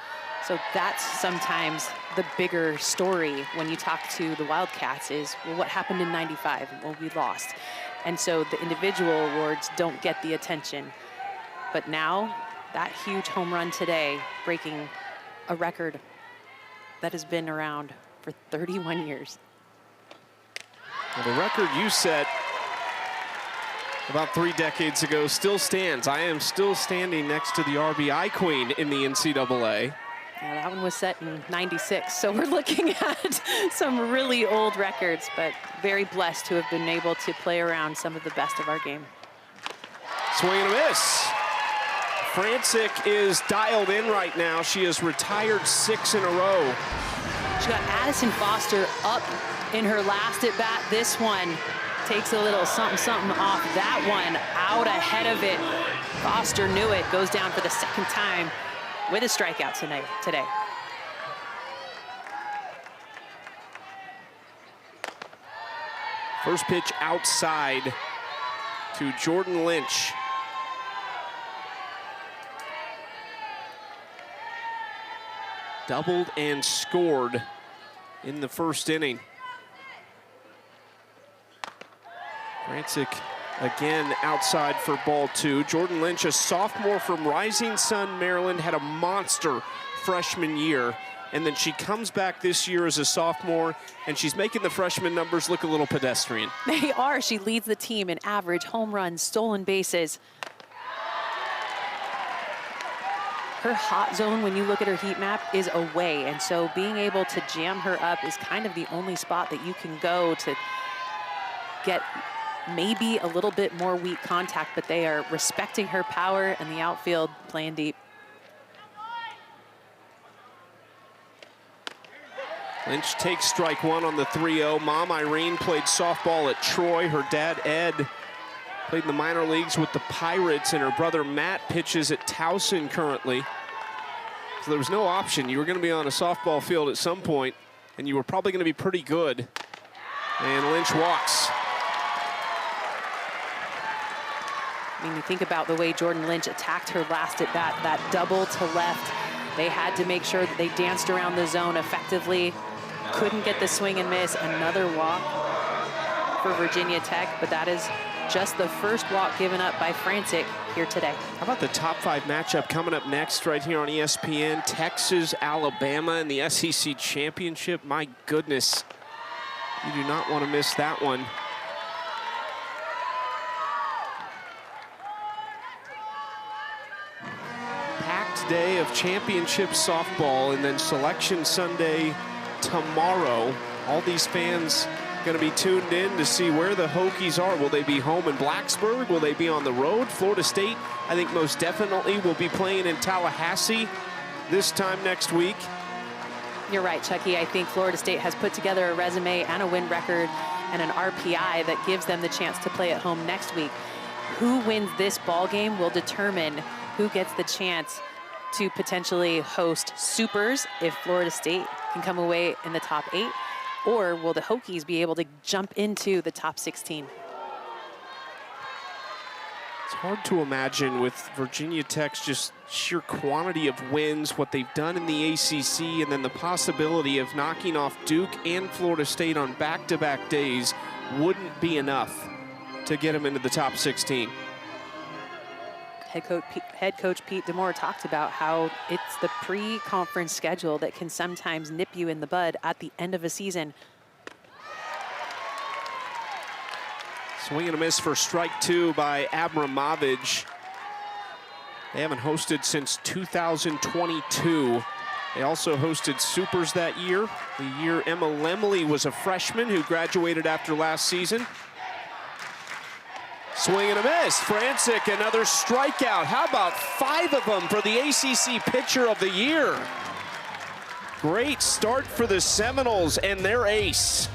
So that's sometimes the bigger story when you talk to the Wildcats is, well, what happened in '95? Well, we lost. And so the individual awards don't get the attention. But now, that huge home run today, breaking a record that has been around for 31 years. Well, the record you set about 3 decades ago still stands. I am still standing next to the RBI queen in the NCAA. Yeah, that one was set in '96, so we're looking at some really old records, but very blessed to have been able to play around some of the best of our game. Swing and a miss. Francic is dialed in right now. She has retired 6 in a row. She got Addison Foster up in her last at bat. This one takes a little something off that one, out ahead of it. Foster knew it, goes down for the second time with a strikeout today. First pitch outside to Jordan Lynch. Doubled and scored in the first inning. Francic again outside for ball 2. Jordan Lynch, a sophomore from Rising Sun, Maryland, had a monster freshman year. And then she comes back this year as a sophomore, and she's making the freshman numbers look a little pedestrian. They are. She leads the team in average, home runs, stolen bases. Her hot zone, when you look at her heat map, is away. And so being able to jam her up is kind of the only spot that you can go to get maybe a little bit more weak contact, but they are respecting her power and the outfield playing deep. Lynch takes strike 1 on the 3-0. Mom Irene played softball at Troy. Her dad Ed played in the minor leagues with the Pirates, and her brother Matt pitches at Towson currently. So there was no option. You were going to be on a softball field at some point, and you were probably going to be pretty good. And Lynch walks. I mean, you think about the way Jordan Lynch attacked her last at bat, that double to left. They had to make sure that they danced around the zone effectively. Couldn't get the swing and miss. Another walk for Virginia Tech, but that is just the first walk given up by Francic here today. How about the top 5 matchup coming up next right here on ESPN? Texas, Alabama in the SEC Championship. My goodness, you do not want to miss that one. Day of championship softball, and then Selection Sunday tomorrow. All these fans going to be tuned in to see where the Hokies are. Will they be home in Blacksburg? Will they be on the road? Florida State, I think most definitely will be playing in Tallahassee this time next week. You're right, Chucky. I think Florida State has put together a resume and a win record and an RPI that gives them the chance to play at home next week. Who wins this ball game will determine who gets the chance to potentially host Supers if Florida State can come away in the top 8, or will the Hokies be able to jump into the top 16? It's hard to imagine with Virginia Tech's just sheer quantity of wins, what they've done in the ACC, and then the possibility of knocking off Duke and Florida State on back-to-back days wouldn't be enough to get them into the top 16. Head coach Pete Demore talked about how it's the pre-conference schedule that can sometimes nip you in the bud at the end of a season. Swing and a miss for strike 2 by Abramovich. They haven't hosted since 2022. They also hosted Supers that year, the year Emma Lemley was a freshman who graduated after last season. Swing and a miss. Francic, another strikeout. How about 5 of them for the ACC Pitcher of the Year? Great start for the Seminoles and their ace.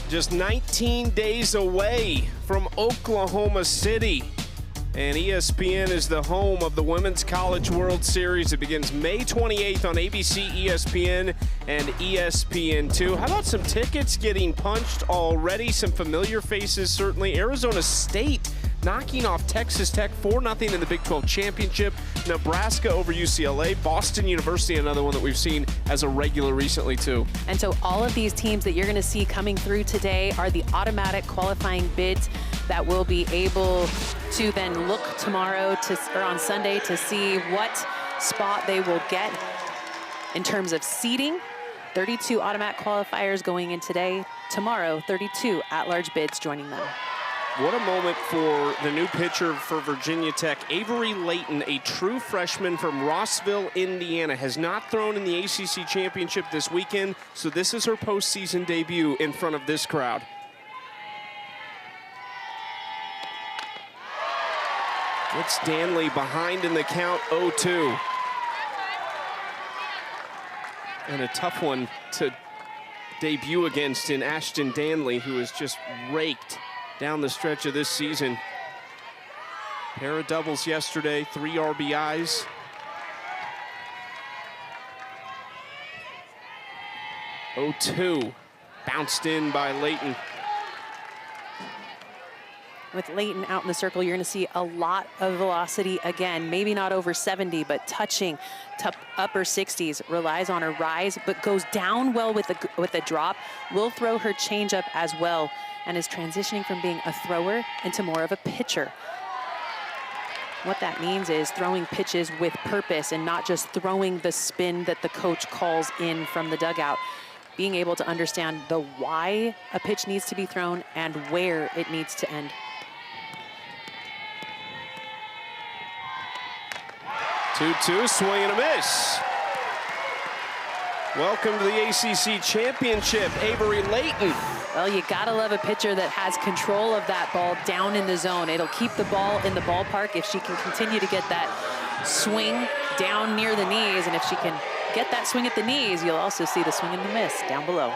Just 19 days away from Oklahoma City. And ESPN is the home of the Women's College World Series. It begins May 28th on ABC, ESPN, and ESPN2. How about some tickets getting punched already? Some familiar faces, certainly. Arizona State knocking off Texas Tech 4-0 in the Big 12 Championship. Nebraska over UCLA. Boston University, another one that we've seen as a regular recently, too. And so all of these teams that you're going to see coming through today are the automatic qualifying bids that will be able to then look tomorrow or on Sunday to see what spot they will get in terms of seeding. 32 automatic qualifiers going in today. Tomorrow, 32 at-large bids joining them. What a moment for the new pitcher for Virginia Tech. Avery Layton, a true freshman from Rossville, Indiana, has not thrown in the ACC Championship this weekend, so this is her postseason debut in front of this crowd. It's Danley behind in the count, 0-2. And a tough one to debut against in Ashton Danley, who has just raked down the stretch of this season. Pair of doubles yesterday, 3 RBIs. Oh, 2, bounced in by Layton. With Layton out in the circle, you're going to see a lot of velocity again. Maybe not over 70, but touching to upper 60s. Relies on her rise, but goes down well with a drop. Will throw her changeup as well, and is transitioning from being a thrower into more of a pitcher. What that means is throwing pitches with purpose and not just throwing the spin that the coach calls in from the dugout. Being able to understand the why a pitch needs to be thrown and where it needs to end. 2-2, swing and a miss. Welcome to the ACC Championship, Avery Layton. Well, you gotta love a pitcher that has control of that ball down in the zone. It'll keep the ball in the ballpark if she can continue to get that swing down near the knees. And if she can get that swing at the knees, you'll also see the swing and the miss down below.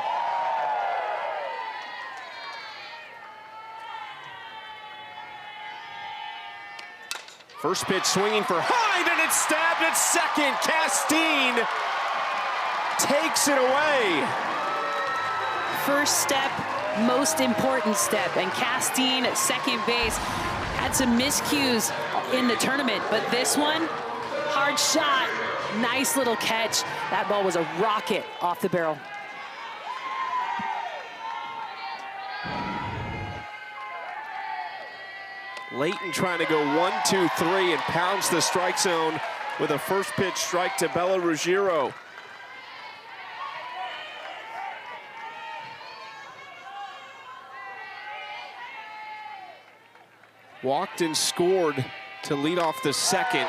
First pitch swinging for Hyde, and it's stabbed at second. Castine takes it away. First step, most important step. And Castine at second base had some miscues in the tournament, but this one, hard shot, nice little catch. That ball was a rocket off the barrel. Layton trying to go 1, 2, 3 and pounds the strike zone with a first pitch strike to Bella Ruggiero. Walked and scored to lead off the second.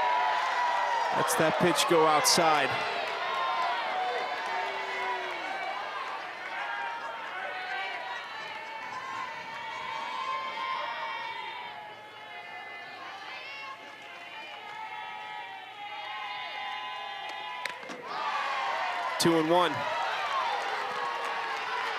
Lets that pitch go outside. Two and one.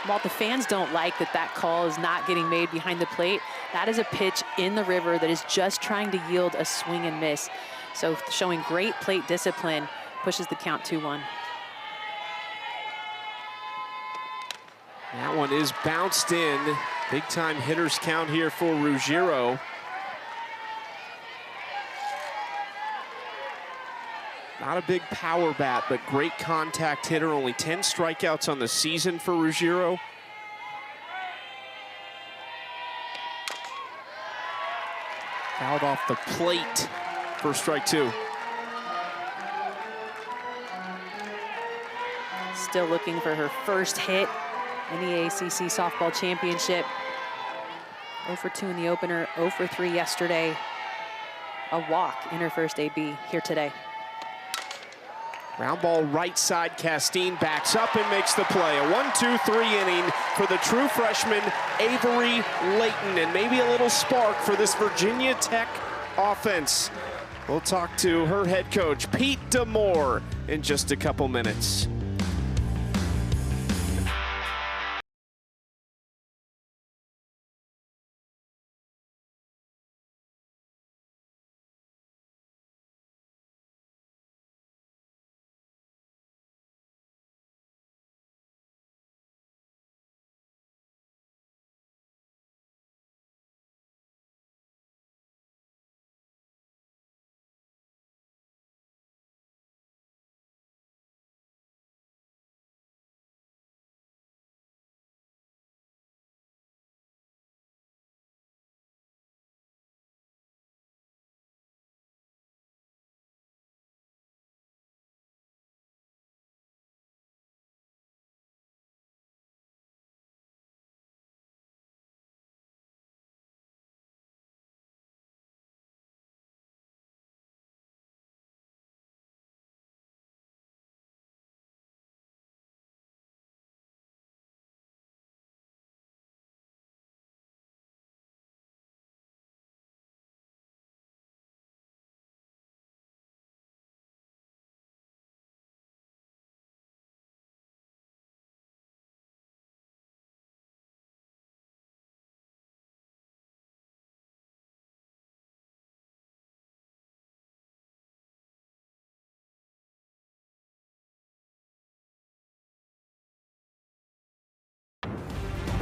While the fans don't like that call is not getting made behind the plate, that is a pitch in the river that is just trying to yield a swing and miss. So showing great plate discipline, pushes the count 2-1. That one is bounced in. Big time hitters count here for Ruggiero. Not a big power bat, but great contact hitter. Only 10 strikeouts on the season for Ruggiero. Fouled off the plate for strike 2. Still looking for her first hit in the ACC Softball Championship. 0 for 2 in the opener, 0 for 3 yesterday. A walk in her first AB here today. Ground ball right side, Castine backs up and makes the play. A 1-2-3 inning for the true freshman, Avery Layton, and maybe a little spark for this Virginia Tech offense. We'll talk to her head coach, Pete D'Amore, in just a couple minutes.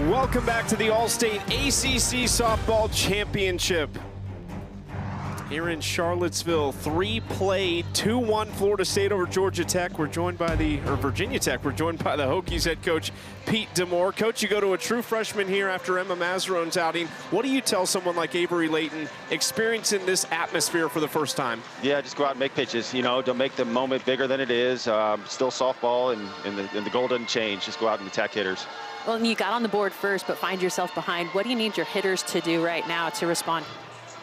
Welcome back to the All-State ACC Softball Championship. Here in Charlottesville, 3 played, 2-1 Florida State over Georgia Tech. We're joined by Virginia Tech. We're joined by the Hokies head coach, Pete D'Amore. Coach, you go to a true freshman here after Emma Mazzarone's outing. What do you tell someone like Avery Layton experiencing this atmosphere for the first time? Yeah, just go out and make pitches. You know, don't make the moment bigger than it is. Still softball, and the goal doesn't change. Just go out and attack hitters. Well, and you got on the board first, but find yourself behind. What do you need your hitters to do right now to respond?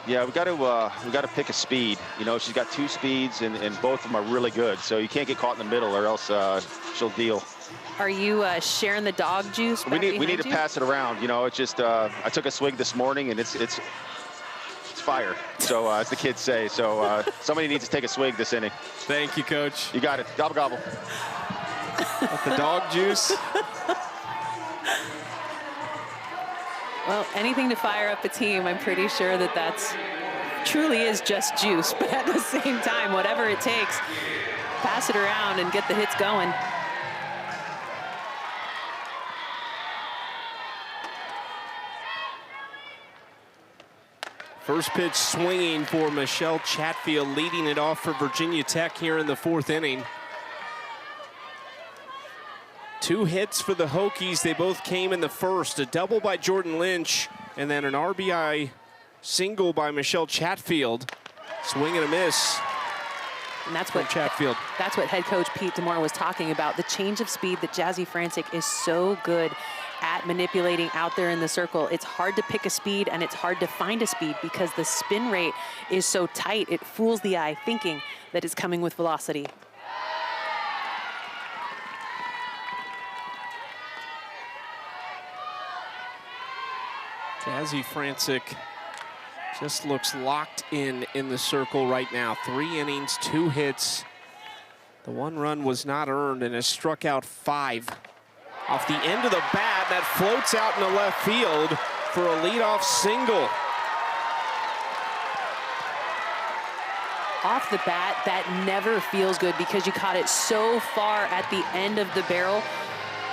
Yeah, we got to pick a speed. You know, she's got 2 speeds, and both of them are really good. So you can't get caught in the middle, or else she'll deal. Are you sharing the dog juice? We need to pass it around. You know, it's just I took a swig this morning, and it's fire. So as the kids say. So somebody needs to take a swig this inning. Thank you, Coach. You got it. Gobble gobble. With the dog juice. Well, anything to fire up a team, I'm pretty sure that's truly is just juice. But at the same time, whatever it takes, pass it around and get the hits going. First pitch swinging for Michelle Chatfield, leading it off for Virginia Tech here in the 4th inning. 2 hits for the Hokies. They both came in the first. A double by Jordan Lynch, and then an RBI single by Michelle Chatfield. Swing and a miss. And that's what Chatfield. That's what head coach Pete DeMora was talking about. The change of speed that Jazzy Francic is so good at manipulating out there in the circle. It's hard to pick a speed and it's hard to find a speed because the spin rate is so tight. It fools the eye thinking that it's coming with velocity. Jazzy Francic just looks locked in the circle right now. 3 innings, 2 hits. The 1 run was not earned and has struck out 5. Off the end of the bat, that floats out into left field for a leadoff single. Off the bat, that never feels good because you caught it so far at the end of the barrel.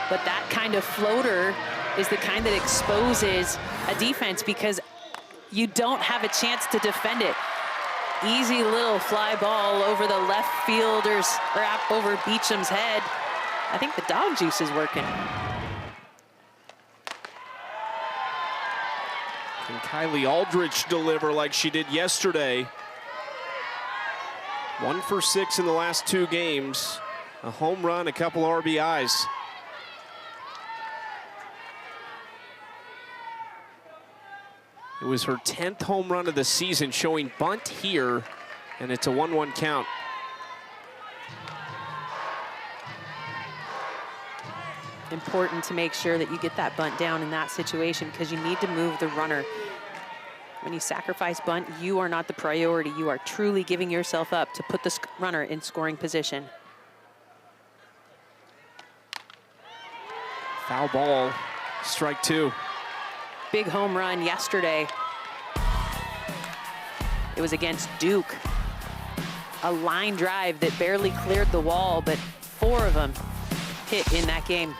But that kind of floater is the kind that exposes a defense because you don't have a chance to defend it. Easy little fly ball over the left fielder's, or over Beecham's head. I think the dog juice is working. Can Kylie Aldrich deliver like she did yesterday? 1 for 6 in the last 2 games. A home run, a couple RBIs. It was her 10th home run of the season, showing bunt here, and it's a 1-1 count. Important to make sure that you get that bunt down in that situation because you need to move the runner. When you sacrifice bunt, you are not the priority. You are truly giving yourself up to put the runner in scoring position. Foul ball, strike 2. Big home run yesterday. It was against Duke. A line drive that barely cleared the wall, but 4 of them hit in that game.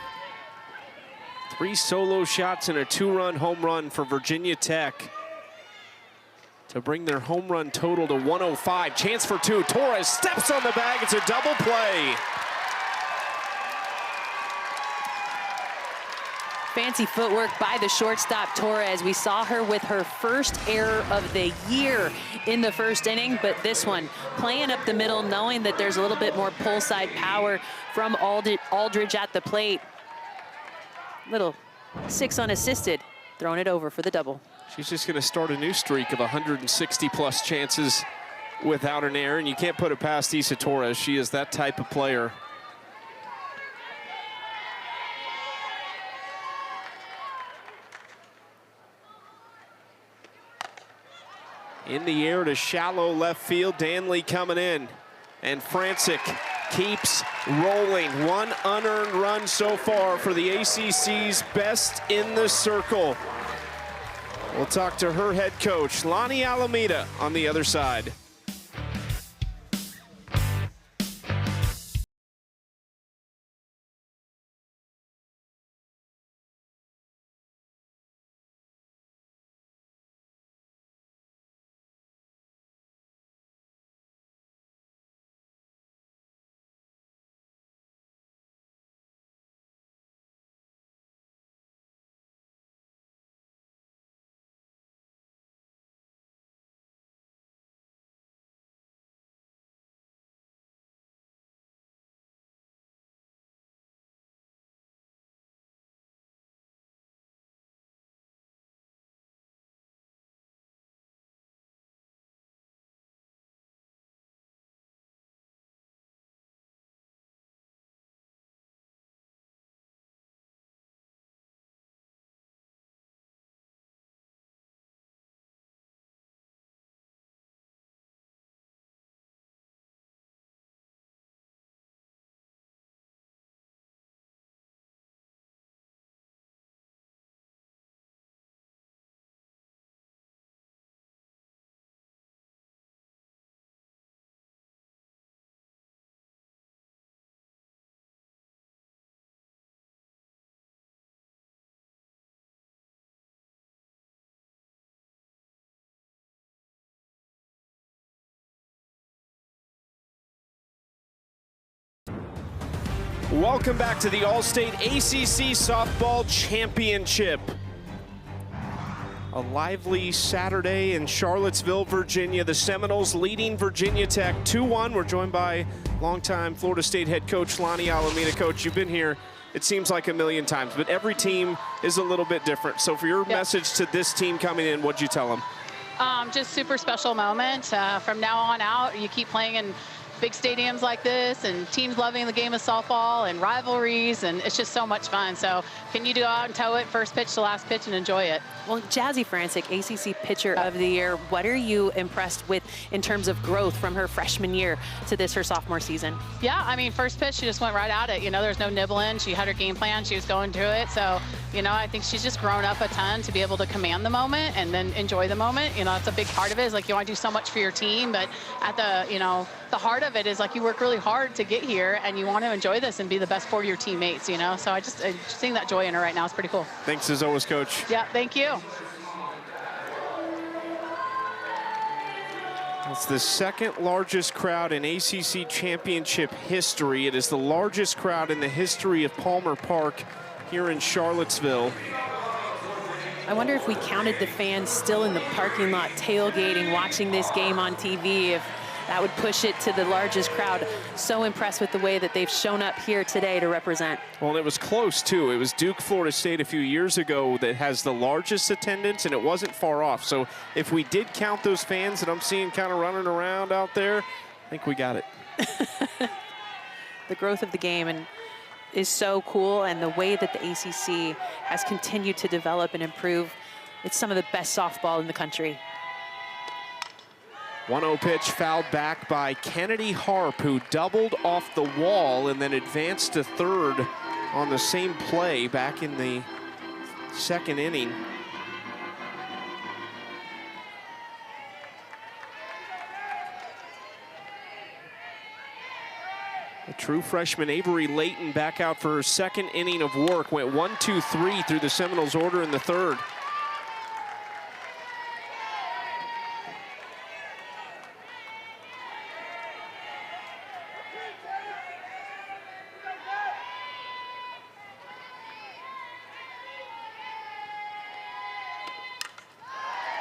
3 solo shots and a 2-run home run for Virginia Tech to bring their home run total to 105. Chance for 2. Torres steps on the bag. It's a double play. Fancy footwork by the shortstop Torres. We saw her with her first error of the year in the first inning, but this one playing up the middle, knowing that there's a little bit more pull side power from Aldridge at the plate. Little 6 unassisted, throwing it over for the double. She's just going to start a new streak of 160-plus chances without an error, and you can't put it past Issa Torres. She is that type of player. In the air to shallow left field. Danley coming in, and Francic keeps rolling. 1 unearned run so far for the ACC's best in the circle. We'll talk to her head coach, Lonnie Alameda, on the other side. Welcome back to the All-State ACC Softball Championship. A lively Saturday in Charlottesville, Virginia. The Seminoles leading Virginia Tech 2-1. We're joined by longtime Florida State head coach Lonni Alameda. Coach, you've been here, it seems like a million times, but every team is a little bit different. So for your message to this team coming in, what'd you tell them? Just super special moment. From now on out, you keep playing in big stadiums like this, and teams loving the game of softball and rivalries, and it's just so much fun. So can you go out and tow it first pitch to last pitch and enjoy it? Well, Jazzy Francic, ACC Pitcher of the Year, what are you impressed with in terms of growth from her freshman year to this, her sophomore season? Yeah, I mean, first pitch, she just went right at it. You know, there's no nibbling. She had her game plan. She was going through it. So, you know, I think she's just grown up a ton to be able to command the moment and then enjoy the moment. You know, that's a big part of it. Is like you want to do so much for your team, but at the, you know, the heart of it is like you work really hard to get here and you want to enjoy this and be the best for your teammates, you know? So I just seeing that joy in her right now is pretty cool. Thanks as always, Coach. Yeah, thank you. It's the second largest crowd in ACC championship history. It is the largest crowd in the history of Palmer Park here in Charlottesville. I wonder if we counted the fans still in the parking lot tailgating, watching this game on TV, if that would push it to the largest crowd. So impressed with the way that they've shown up here today to represent. Well, it was close, too. It was Duke, Florida State a few years ago that has the largest attendance, and it wasn't far off. So if we did count those fans that I'm seeing kind of running around out there, I think we got it. The growth of the game and is so cool, and the way that the ACC has continued to develop and improve. It's some of the best softball in the country. 1-0 pitch fouled back by Kennedy Harp, who doubled off the wall and then advanced to third on the same play back in the second inning. The true freshman Avery Layton back out for her second inning of work. Went 1-2-3 through the Seminoles order in the third.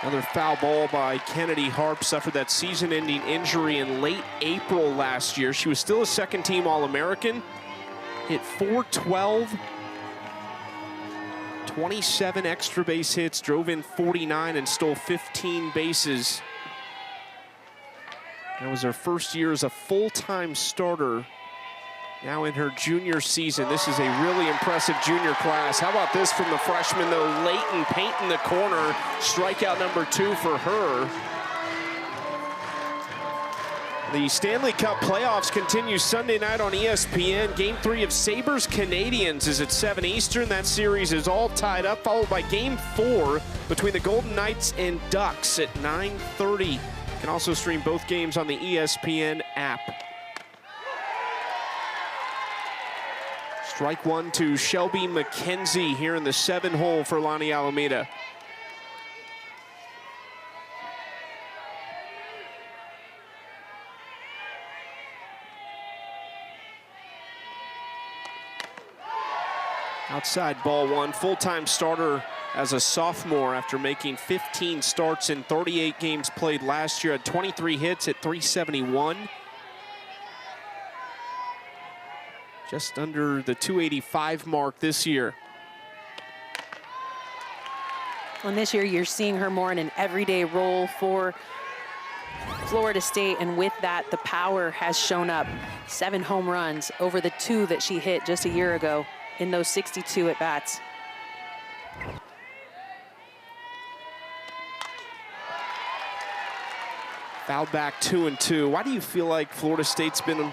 Another foul ball by Kennedy Harp, suffered that season-ending injury in late April last year. She was still a second-team All-American, hit .412, 27 extra base hits, drove in 49 and stole 15 bases. That was her first year as a full-time starter. Now in her junior season, this is a really impressive junior class. How about this from the freshman, though? Layton painting the corner. Strikeout number 2 for her. The Stanley Cup playoffs continue Sunday night on ESPN. Game 3 of Sabres-Canadiens is at 7 Eastern. That series is all tied up, followed by Game 4 between the Golden Knights and Ducks at 9:30. You can also stream both games on the ESPN app. Strike one to Shelby McKenzie here in the 7-hole for Lonni Alameda. Outside ball one, full-time starter as a sophomore after making 15 starts in 38 games played last year. Had 23 hits at .371. Just under the .285 mark this year. And this year you're seeing her more in an everyday role for Florida State, and with that, the power has shown up. 7 home runs over the 2 that she hit just a year ago in those 62 at-bats. Fouled back 2-2. Why do you feel like Florida State's been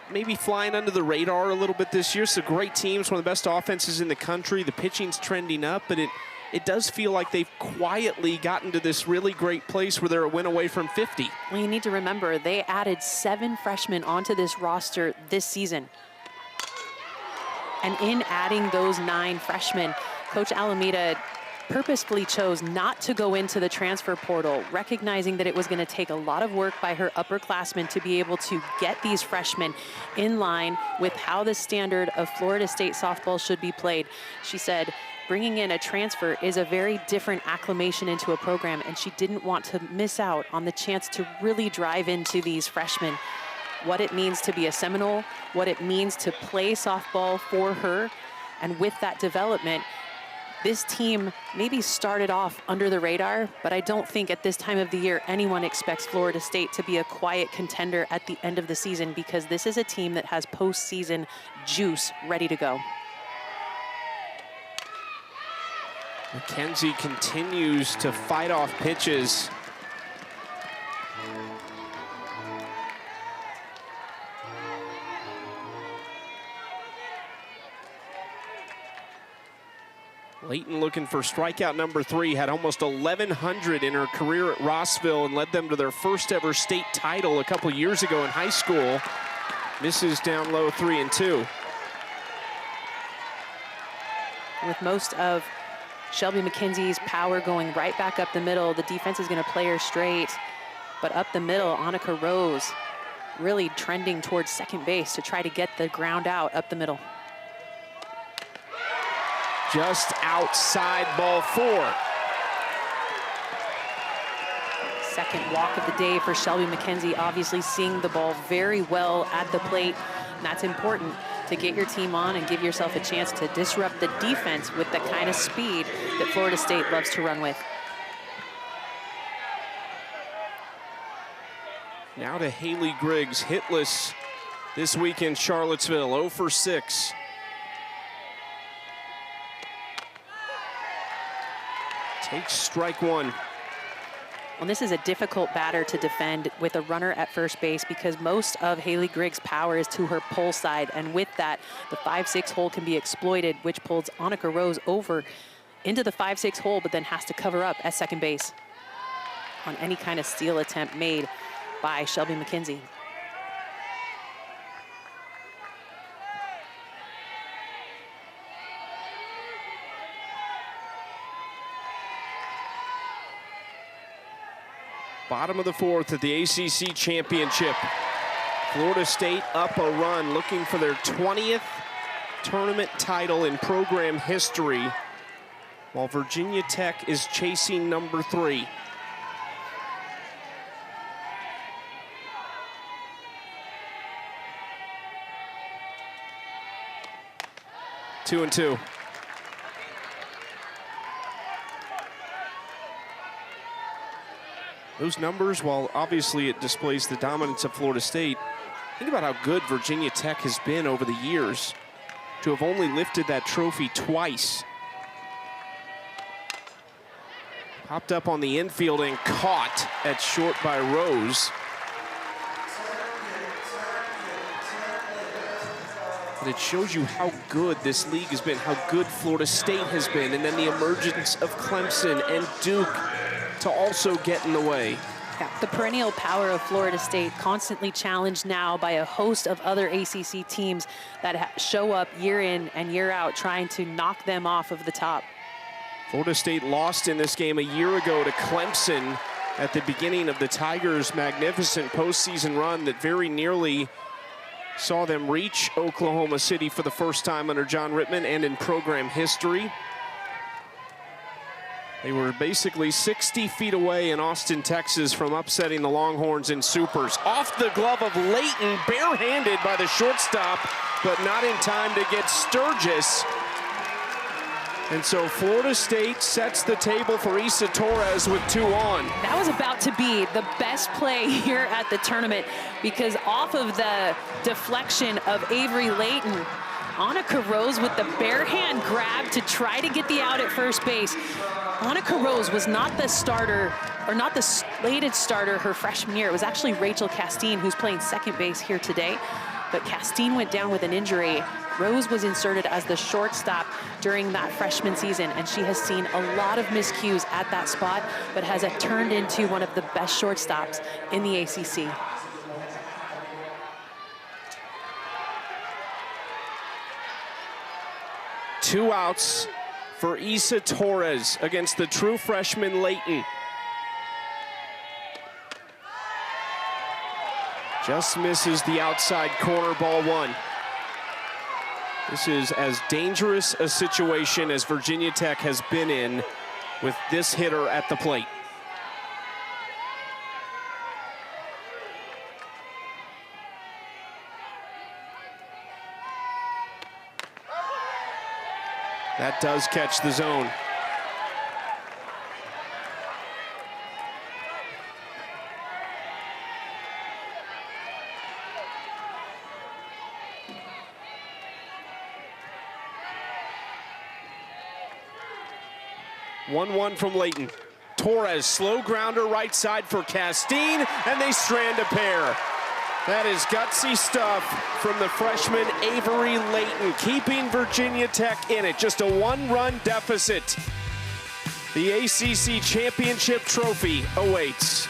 maybe flying under the radar a little bit this year? It's a great team, it's one of the best offenses in the country. The pitching's trending up, but it does feel like they've quietly gotten to this really great place where they're a win away from 50. Well, you need to remember, they added 7 freshmen onto this roster this season. And in adding those 9 freshmen, Coach Alameda purposefully chose not to go into the transfer portal, recognizing that it was going to take a lot of work by her upperclassmen to be able to get these freshmen in line with how the standard of Florida State softball should be played. She said, bringing in a transfer is a very different acclimation into a program, and she didn't want to miss out on the chance to really drive into these freshmen, what it means to be a Seminole, what it means to play softball for her. And with that development, this team maybe started off under the radar, but I don't think at this time of the year anyone expects Florida State to be a quiet contender at the end of the season, because this is a team that has postseason juice ready to go. McKenzie continues to fight off pitches. Layton looking for strikeout number 3, had almost 1,100 in her career at Rossville and led them to their first ever state title a couple years ago in high school. Misses down low, 3-2. With most of Shelby McKenzie's power going right back up the middle, the defense is going to play her straight, but up the middle, Annika Rose really trending towards second base to try to get the ground out up the middle. Just outside, ball 4. Second walk of the day for Shelby McKenzie, obviously seeing the ball very well at the plate. And that's important to get your team on and give yourself a chance to disrupt the defense with the kind of speed that Florida State loves to run with. Now to Haley Griggs, hitless this week in Charlottesville, 0 for 6. Takes strike 1. Well, this is a difficult batter to defend with a runner at first base, because most of Haley Griggs' power is to her pull side. And with that, the 5-6 hole can be exploited, which pulls Annika Rose over into the 5-6 hole, but then has to cover up at second base on any kind of steal attempt made by Shelby McKenzie. Bottom of the 4th at the ACC Championship. Florida State up a run, looking for their 20th tournament title in program history, while Virginia Tech is chasing number 3. Two and 2. Those numbers, while obviously it displays the dominance of Florida State, think about how good Virginia Tech has been over the years to have only lifted that trophy twice. Popped up on the infield and caught at short by Rose. But it shows you how good this league has been, how good Florida State has been, and then the emergence of Clemson and Duke to also get in the way. Yeah, the perennial power of Florida State, constantly challenged now by a host of other ACC teams that show up year in and year out trying to knock them off of the top. Florida State lost in this game a year ago to Clemson at the beginning of the Tigers' magnificent postseason run that very nearly saw them reach Oklahoma City for the first time under John Rittman and in program history. They were basically 60 feet away in Austin, Texas from upsetting the Longhorns in supers. Off the glove of Layton, barehanded by the shortstop, but not in time to get Sturgis. And so Florida State sets the table for Isa Torres with 2 on. That was about to be the best play here at the tournament, because off of the deflection of Avery Layton, Annika Rose with the bare hand grab to try to get the out at first base. Annika Rose was not the starter, or not the slated starter her freshman year. It was actually Rachel Castine, who's playing second base here today. But Castine went down with an injury. Rose was inserted as the shortstop during that freshman season, and she has seen a lot of miscues at that spot, but has turned into one of the best shortstops in the ACC. Two outs for Isa Torres against the true freshman Layton. Just misses the outside corner, ball 1. This is as dangerous a situation as Virginia Tech has been in with this hitter at the plate. That does catch the zone. One from Layton. Torres, slow grounder right side for Castine, and they strand a pair. That is gutsy stuff from the freshman Avery Layton, keeping Virginia Tech in it. Just a one-run deficit. The ACC Championship trophy awaits.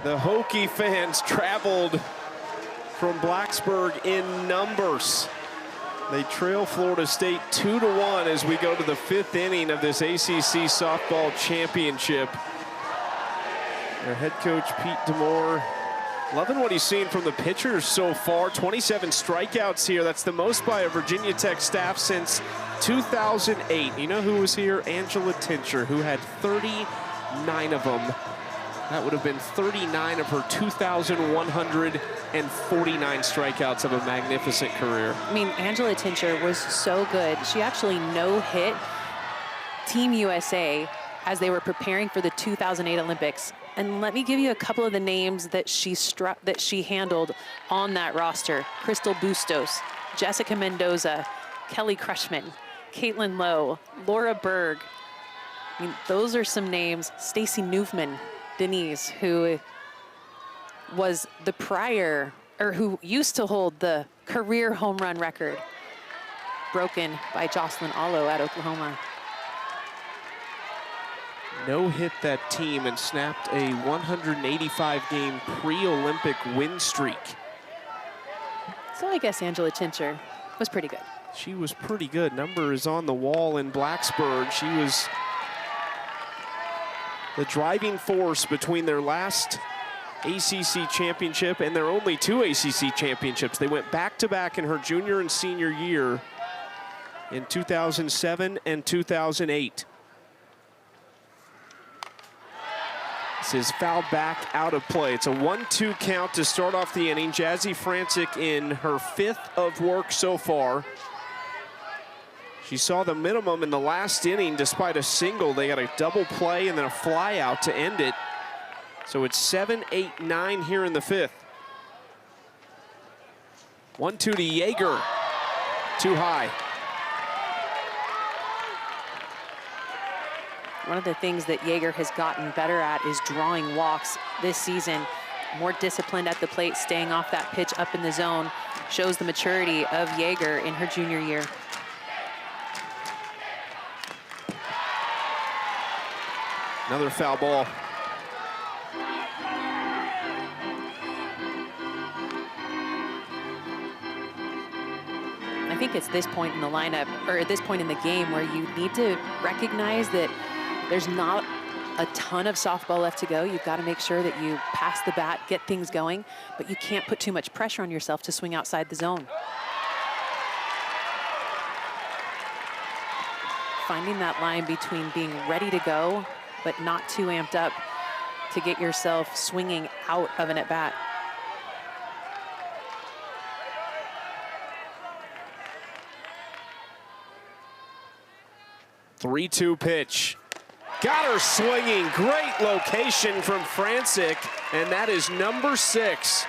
The Hokie fans traveled from Blacksburg in numbers. They trail Florida State 2-1 as we go to the 5th inning of this ACC softball championship. Their head coach, Pete Demore, loving what he's seen from the pitchers so far. 27 strikeouts here. That's the most by a Virginia Tech staff since 2008. You know who was here? Angela Tincher, who had 39 of them. That would have been 39 of her 2,149 strikeouts of a magnificent career. I mean, Angela Tincher was so good. She actually no-hit Team USA as they were preparing for the 2008 Olympics. And let me give you a couple of the names that she handled on that roster. Crystal Bustos, Jessica Mendoza, Kelly Crushman, Caitlin Lowe, Laura Berg. I mean, those are some names. Stacy Newman, Denise, who was the prior, or who used to hold the career home run record, broken by Jocelyn Allo at Oklahoma. No-hit that team and snapped a 185-game pre-Olympic win streak. So I guess Angela Tincher was pretty good. She was pretty good. Number is on the wall in Blacksburg. She was the driving force between their last ACC championship and their only 2 ACC championships. They went back-to-back in her junior and senior year in 2007 and 2008. This is fouled back out of play. It's a 1-2 count to start off the inning. Jazzy Francic in her 5th of work so far. She saw the minimum in the last inning despite a single. They got a double play and then a fly out to end it. So it's 7, 8, 9 here in the 5th. 1-2 to Yeager. Too high. One of the things that Yeager has gotten better at is drawing walks this season. More disciplined at the plate, staying off that pitch up in the zone. Shows the maturity of Yeager in her junior year. Another foul ball. I think it's this point in the lineup, or at this point in the game, where you need to recognize that there's not a ton of softball left to go. You've got to make sure that you pass the bat, get things going, but you can't put too much pressure on yourself to swing outside the zone. Finding that line between being ready to go, but not too amped up to get yourself swinging out of an at-bat. Three-two pitch. Got her swinging. Great location from Francic, and that is number 6.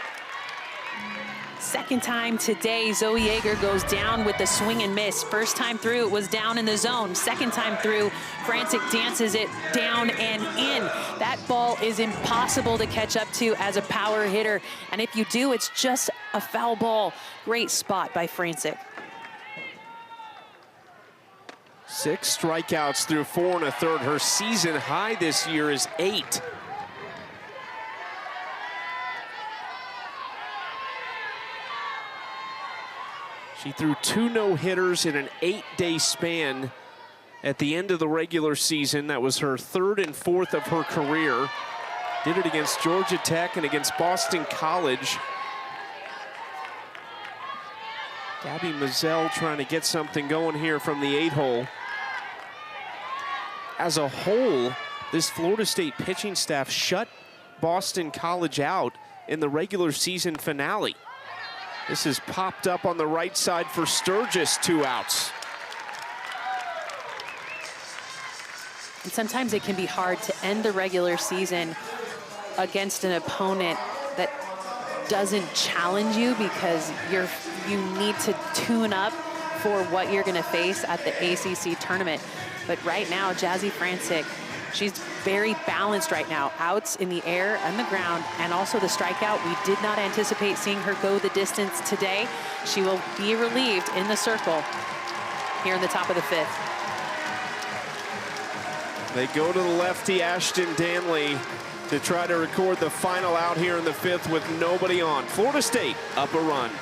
Second time today, Zoe Yeager goes down with the swing and miss. First time through, it was down in the zone. Second time through, Francic dances it down and in. That ball is impossible to catch up to as a power hitter. And if you do, it's just a foul ball. Great spot by Francic. 6 strikeouts through 4 1/3. Her season high this year is 8. She threw 2 no-hitters in an 8-day span at the end of the regular season. That was her 3rd and 4th of her career. Did it against Georgia Tech and against Boston College. Gabby Mizell trying to get something going here from the 8-hole. As a whole, this Florida State pitching staff shut Boston College out in the regular season finale. This is popped up on the right side for Sturgis, 2 outs. And sometimes it can be hard to end the regular season against an opponent that doesn't challenge you, because you need to tune up for what you're going to face at the ACC tournament. But right now, Jazzy Francic, she's very balanced right now. Outs in the air and the ground, and also the strikeout. We did not anticipate seeing her go the distance today. She will be relieved in the circle here in the top of the 5th. They go to the lefty, Ashton Danley, to try to record the final out here in the 5th with nobody on. Florida State up a run.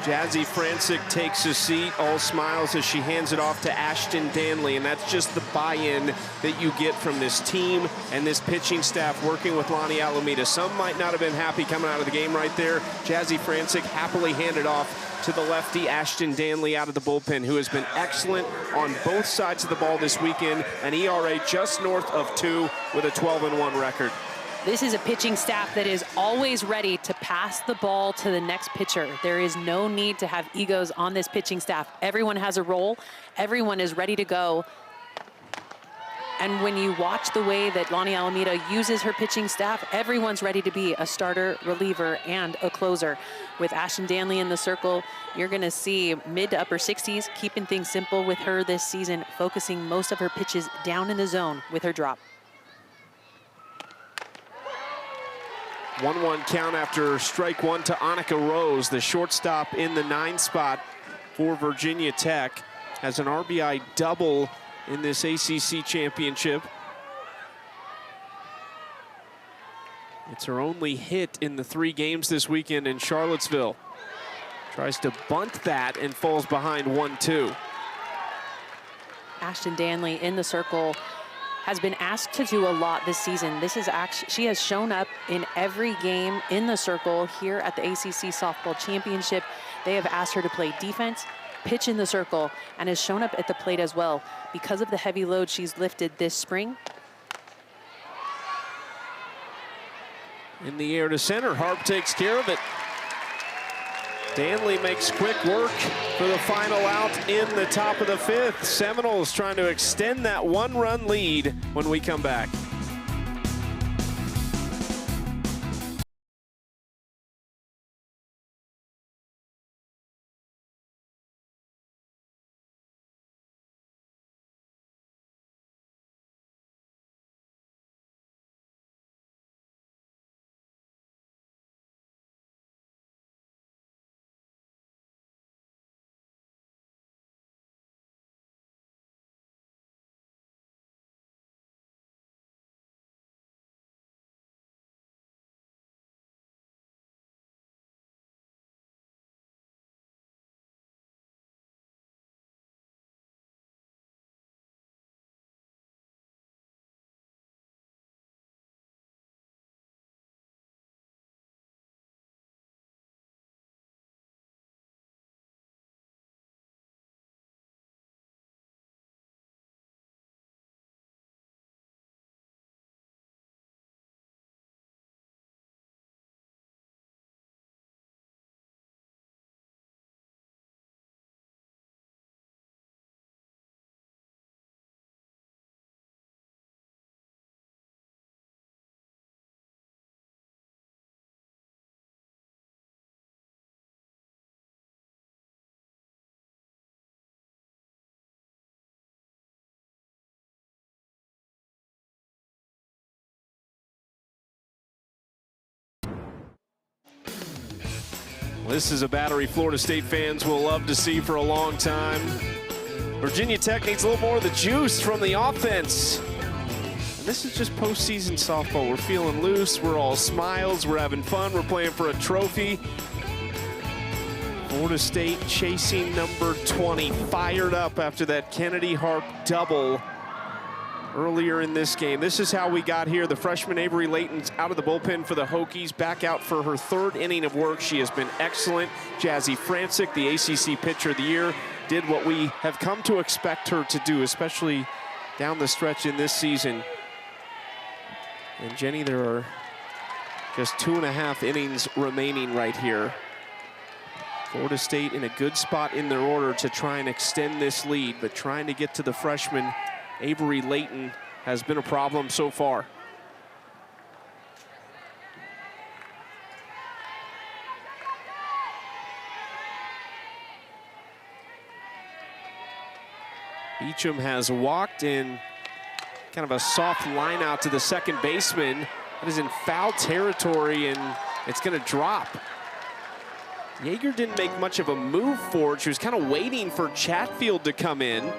Jazzy Francic takes a seat, all smiles as she hands it off to Ashton Danley, and that's just the buy-in that you get from this team and this pitching staff working with Lonnie Alameda. Some might not have been happy coming out of the game right there. Jazzy Francic happily handed off to the lefty Ashton Danley out of the bullpen, who has been excellent on both sides of the ball this weekend, an ERA just north of 2 with a 12-1 record. This is a pitching staff that is always ready to pass the ball to the next pitcher. There is no need to have egos on this pitching staff. Everyone has a role. Everyone is ready to go. And when you watch the way that Lonnie Alameda uses her pitching staff, everyone's ready to be a starter, reliever, and a closer. With Ashton Danley in the circle, you're going to see mid to upper 60s, keeping things simple with her this season, focusing most of her pitches down in the zone with her drop. 1-1 count after strike 1 to Annika Rose, the shortstop in the 9 spot for Virginia Tech, has an RBI double in this ACC championship. It's her only hit in the 3 games this weekend in Charlottesville. Tries to bunt that and falls behind 1-2. Ashton Danley in the circle has been asked asked to do a lot this season. This is actually, she has shown up in every game in the circle here at the ACC Softball Championship. They have asked her to play defense, pitch in the circle, and has shown up at the plate as well. Because of the heavy load she's lifted this spring. In the air to center, Harp takes care of it. Danley makes quick work for the final out in the top of the 5th. Seminoles trying to extend that 1-run lead when we come back. This is a battery Florida State fans will love to see for a long time. Virginia Tech needs a little more of the juice from the offense. And this is just postseason softball. We're feeling loose. We're all smiles. We're having fun. We're playing for a trophy. Florida State chasing number 20, fired up after that Kennedy Harp double earlier in this game. This is how we got here. The freshman Avery Layton's out of the bullpen for the Hokies, back out for her 3rd inning of work. She has been excellent. Jazzy Francic, the ACC Pitcher of the Year, did what we have come to expect her to do, especially down the stretch in this season. And Jenny, there are just 2.5 innings remaining right here. Florida State in a good spot in their order to try and extend this lead, but trying to get to the freshman Avery Layton has been a problem so far. Beecham has walked in kind of a soft line out to the second baseman. That is in foul territory, and it's going to drop. Yeager didn't make much of a move for it. She was kind of waiting for Chatfield to come in.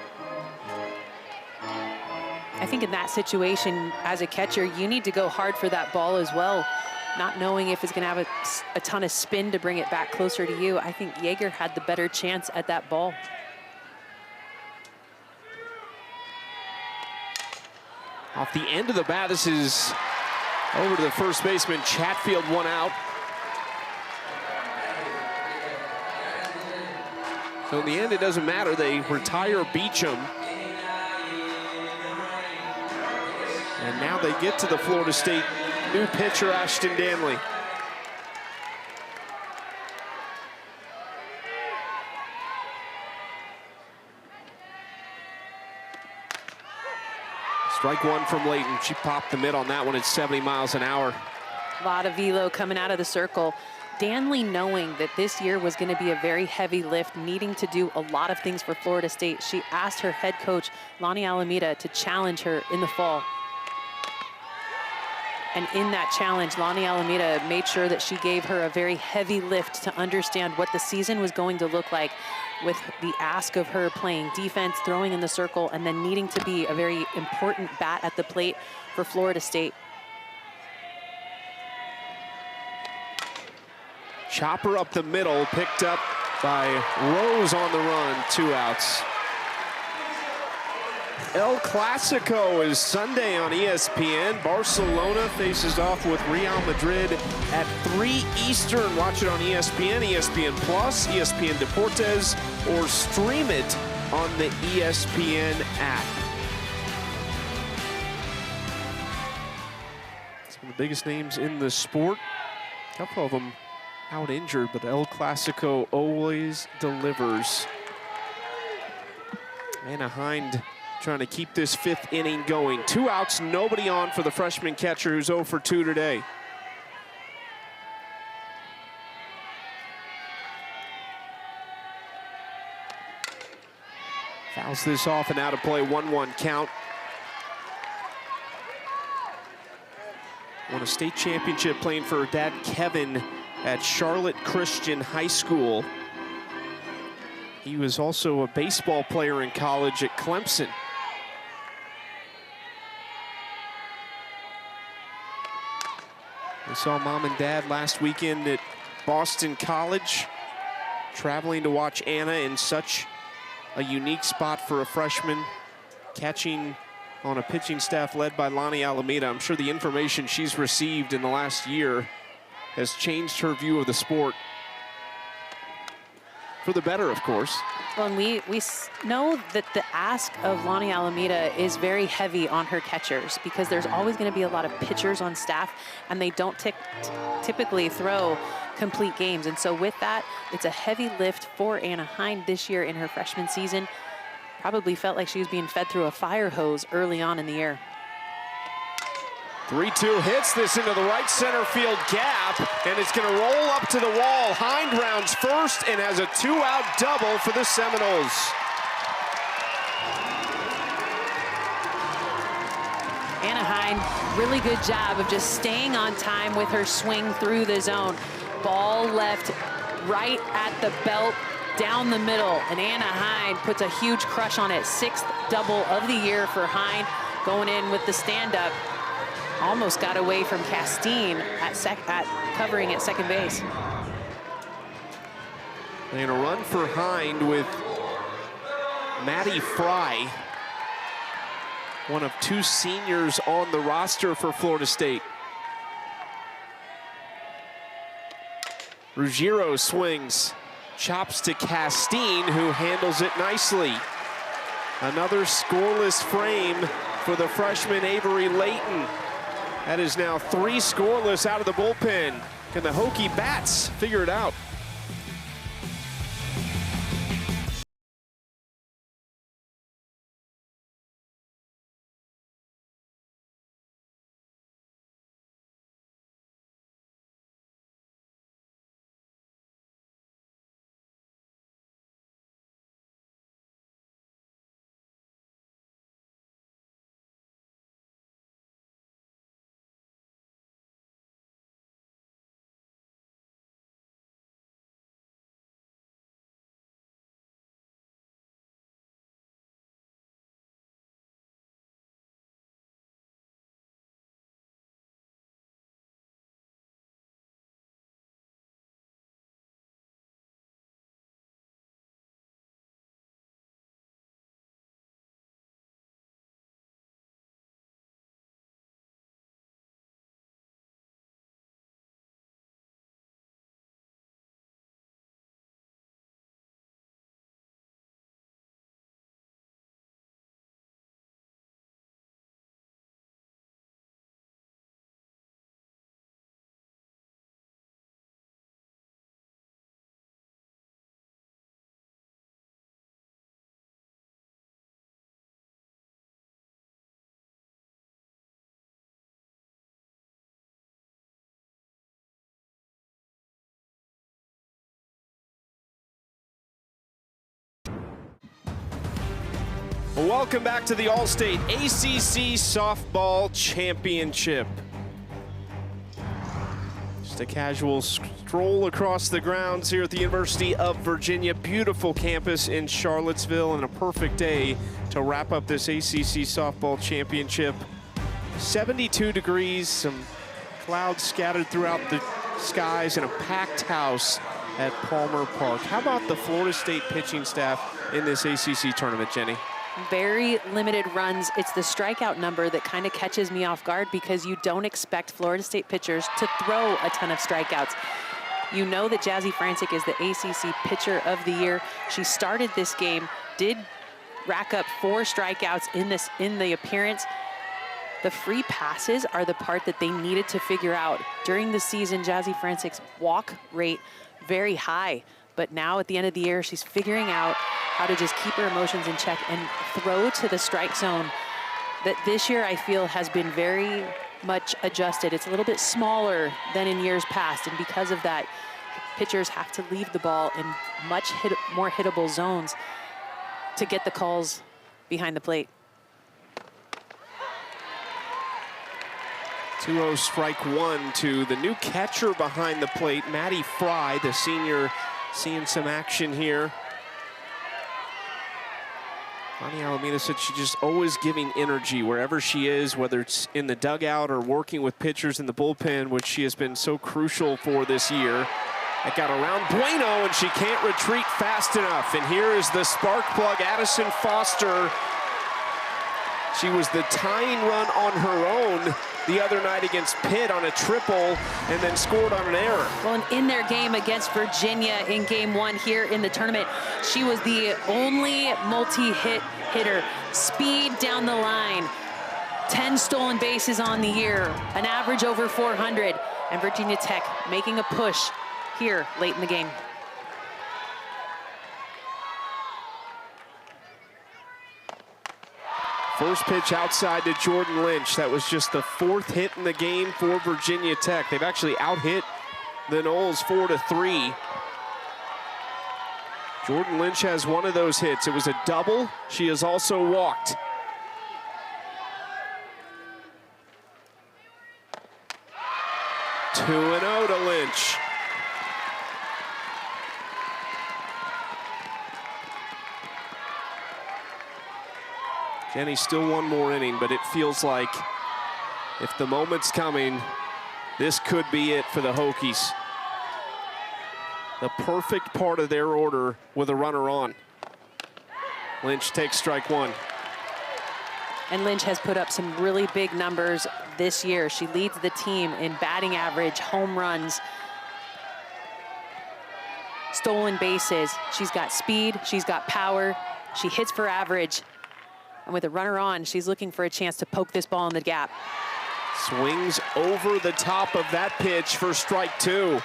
I think in that situation, as a catcher, you need to go hard for that ball as well, not knowing if it's going to have a ton of spin to bring it back closer to you. I think Yeager had the better chance at that ball. Off the end of the bat, this is over to the first baseman. Chatfield, 1 out. So in the end, it doesn't matter. They retire Beecham. And now they get to the Florida State new pitcher, Ashton Danley. Strike 1 from Layton. She popped the mid on that one at 70 miles an hour. A lot of velo coming out of the circle. Danley, knowing that this year was going to be a very heavy lift, needing to do a lot of things for Florida State, she asked her head coach, Lonnie Alameda, to challenge her in the fall. And in that challenge, Lonnie Alameda made sure that she gave her a very heavy lift to understand what the season was going to look like, with the ask of her playing defense, throwing in the circle, and then needing to be a very important bat at the plate for Florida State. Chopper up the middle, picked up by Rose on the run, 2 outs. El Clasico is Sunday on ESPN. Barcelona faces off with Real Madrid at 3 Eastern. Watch it on ESPN, ESPN Plus, ESPN Deportes, or stream it on the ESPN app. Some of the biggest names in the sport. A couple of them out injured, but El Clasico always delivers. Anna Hind trying to keep this 5th inning going. 2 outs, nobody on for the freshman catcher who's 0 for 2 today. Fouls this off and out of play, 1-1 count. Won a state championship playing for her dad, Kevin, at Charlotte Christian High School. He was also a baseball player in college at Clemson. We saw mom and dad last weekend at Boston College, traveling to watch Anna in such a unique spot for a freshman, catching on a pitching staff led by Lonnie Alameda. I'm sure the information she's received in the last year has changed her view of the sport. For the better, of course. Well, and we know that the ask of Lonnie Alameda is very heavy on her catchers because there's always going to be a lot of pitchers on staff, and they don't typically throw complete games. And so with that, it's a heavy lift for Anna Hind this year in her freshman season. Probably felt like she was being fed through a fire hose early on in the year. 3-2 hits this into the right center field gap, and it's going to roll up to the wall. Hind rounds first and has a 2-out double for the Seminoles. Anna Hind, really good job of just staying on time with her swing through the zone. Ball left right at the belt, down the middle, and Anna Hind puts a huge crush on it. 6th double of the year for Hind, going in with the stand-up. Almost got away from Castine at covering at second base. And a run for Hind with Maddie Fry, one of 2 seniors on the roster for Florida State. Ruggiero swings, chops to Castine, who handles it nicely. Another scoreless frame for the freshman Avery Layton. That is now 3 scoreless out of the bullpen. Can the Hokie Bats figure it out? Welcome back to the All-State ACC Softball Championship. Just a casual stroll across the grounds here at the University of Virginia. Beautiful campus in Charlottesville, and a perfect day to wrap up this ACC Softball Championship. 72 degrees, some clouds scattered throughout the skies, and a packed house at Palmer Park. How about the Florida State pitching staff in this ACC tournament, Jenny? Very limited runs. It's the strikeout number that kind of catches me off guard because you don't expect Florida State pitchers to throw a ton of strikeouts. You know that Jazzy Francic is the ACC Pitcher of the Year. She started this game, did rack up 4 strikeouts in the appearance. The free passes are the part that they needed to figure out. During the season, Jazzy Francic's walk rate very high, but now at the end of the year, she's figuring out how to just keep her emotions in check and throw to the strike zone that this year I feel has been very much adjusted. It's a little bit smaller than in years past, and because of that, pitchers have to leave the ball in much more hittable zones to get the calls behind the plate. 2-0 strike one to the new catcher behind the plate, Maddie Fry, the senior, seeing some action here. Connie Alameda said she's just always giving energy wherever she is, whether it's in the dugout or working with pitchers in the bullpen, which she has been so crucial for this year. That got around Bueno, and she can't retreat fast enough. And here is the spark plug, Addison Foster. She was the tying run on her own the other night against Pitt on a triple and then scored on an error. Well, and in their game against Virginia in game 1 here in the tournament, she was the only multi-hit hitter. Speed down the line, 10 stolen bases on the year, an average over 400, and Virginia Tech making a push here late in the game. First pitch outside to Jordan Lynch. That was just the 4th hit in the game for Virginia Tech. They've actually out-hit the Noles 4-3. Jordan Lynch has one of those hits. It was a double. She has also walked. Two and 0 to Lynch. Jenny, still one more inning, but it feels like if the moment's coming, this could be it for the Hokies. The perfect part of their order with a runner on. Lynch takes strike one. And Lynch has put up some really big numbers this year. She leads the team in batting average, home runs, stolen bases. She's got speed, she's got power, she hits for average. And with a runner on, she's looking for a chance to poke this ball in the gap. Swings over the top of that pitch for strike 2.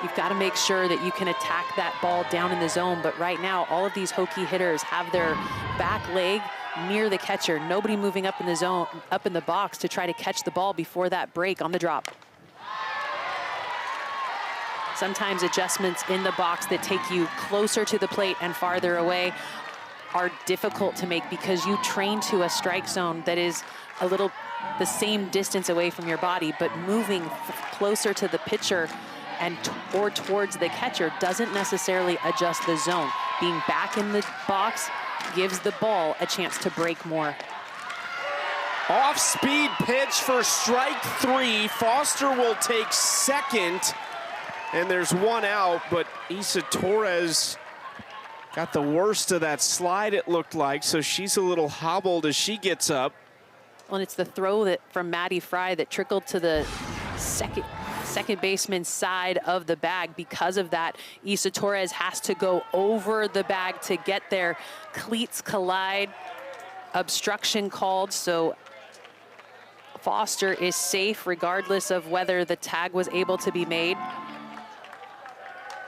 You've got to make sure that you can attack that ball down in the zone, but right now, all of these Hokie hitters have their back leg near the catcher. Nobody moving up in the zone, up in the box to try to catch the ball before that break on the drop. Sometimes adjustments in the box that take you closer to the plate and farther away are difficult to make because you train to a strike zone that is a little the same distance away from your body, but moving closer to the pitcher and or towards the catcher doesn't necessarily adjust the zone. Being back in the box gives the ball a chance to break more. Off-speed pitch for strike 3. Foster will take second. And there's one out, but Isa Torres got the worst of that slide, it looked like, so she's a little hobbled as she gets up. Well, and it's the throw that from Maddie Fry that trickled to the second baseman's side of the bag. Because of that, Isa Torres has to go over the bag to get there. Cleats collide, obstruction called, so Foster is safe regardless of whether the tag was able to be made.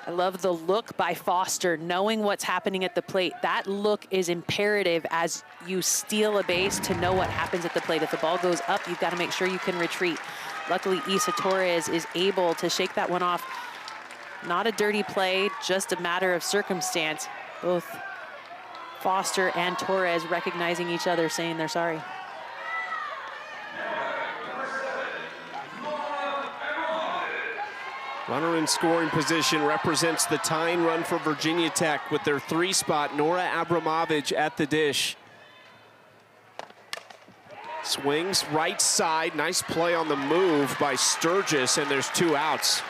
I love the look by Foster, knowing what's happening at the plate. That look is imperative as you steal a base to know what happens at the plate. If the ball goes up, you've got to make sure you can retreat. Luckily, Isa Torres is able to shake that one off. Not a dirty play, just a matter of circumstance. Both Foster and Torres recognizing each other, saying they're sorry. Runner in scoring position represents the tying run for Virginia Tech with their 3 spot, Nora Abramovich at the dish. Swings right side, nice play on the move by Sturgis, and there's 2 outs.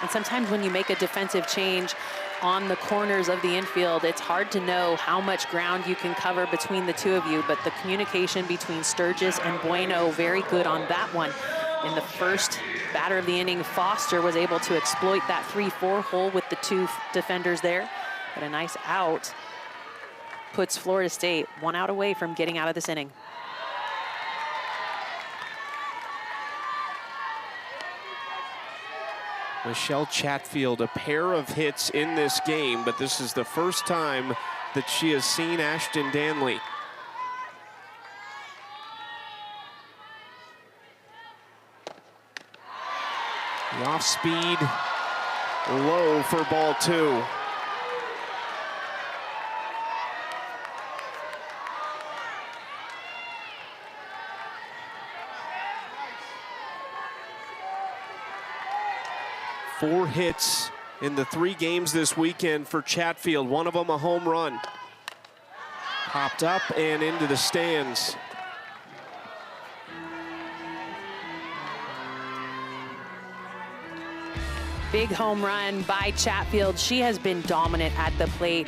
And sometimes when you make a defensive change on the corners of the infield, it's hard to know how much ground you can cover between the two of you, but the communication between Sturgis and Bueno, very good on that one. In the first batter of the inning, Foster was able to exploit that 3-4 hole with the two defenders there. But a nice out puts Florida State 1 out away from getting out of this inning. Michelle Chatfield, a pair of hits in this game, but this is the first time that she has seen Ashton Danley. The off speed low for ball 2. Four hits in the 3 games this weekend for Chatfield, one of them a home run. Popped up and into the stands. Big home run by Chatfield. She has been dominant at the plate.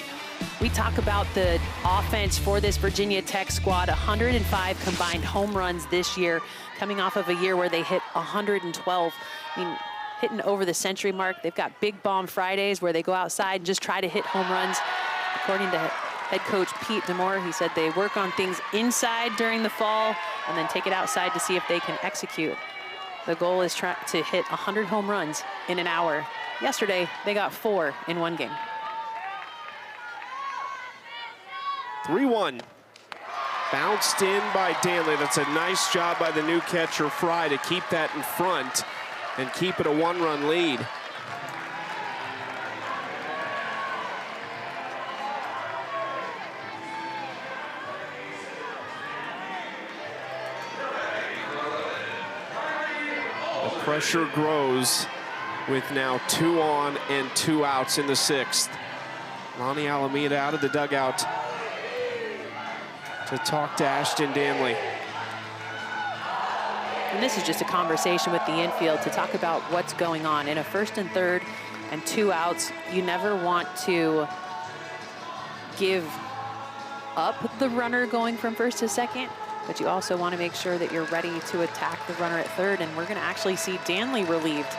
We talk about the offense for this Virginia Tech squad, 105 combined home runs this year, coming off of a year where they hit 112. I mean, hitting over the century mark. They've got Big Bomb Fridays where they go outside and just try to hit home runs. According to head coach Pete Demore, he said they work on things inside during the fall and then take it outside to see if they can execute. The goal is to hit 100 home runs in an hour. Yesterday, they got 4 in 1 game. 3-1. Bounced in by Danley. That's a nice job by the new catcher, Fry, to keep that in front and keep it a 1-run lead. The pressure grows with now 2 on and 2 outs in the 6th. Lonnie Alameda out of the dugout to talk to Ashton Danley. And this is just a conversation with the infield to talk about what's going on. In a 1st and 3rd and 2 outs, you never want to give up the runner going from 1st to 2nd, but you also want to make sure that you're ready to attack the runner at 3rd, and we're going to actually see Danley relieved.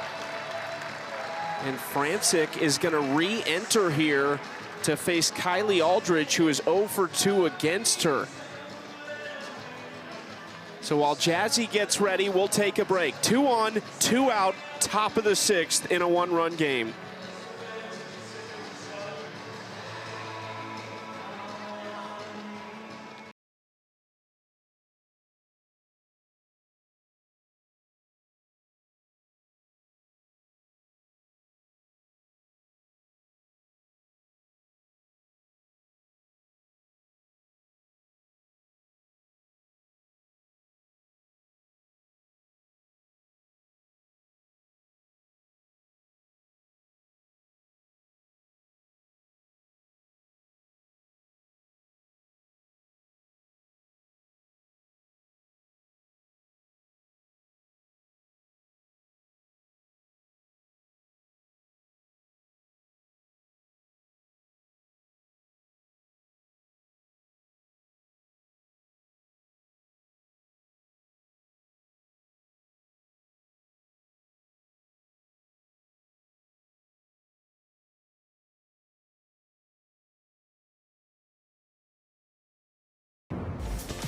And Francic is going to re-enter here to face Kylie Aldridge, who is 0 for 2 against her. So while Jazzy gets ready, we'll take a break. 2 on, 2 out, top of the 6th in a 1-run game.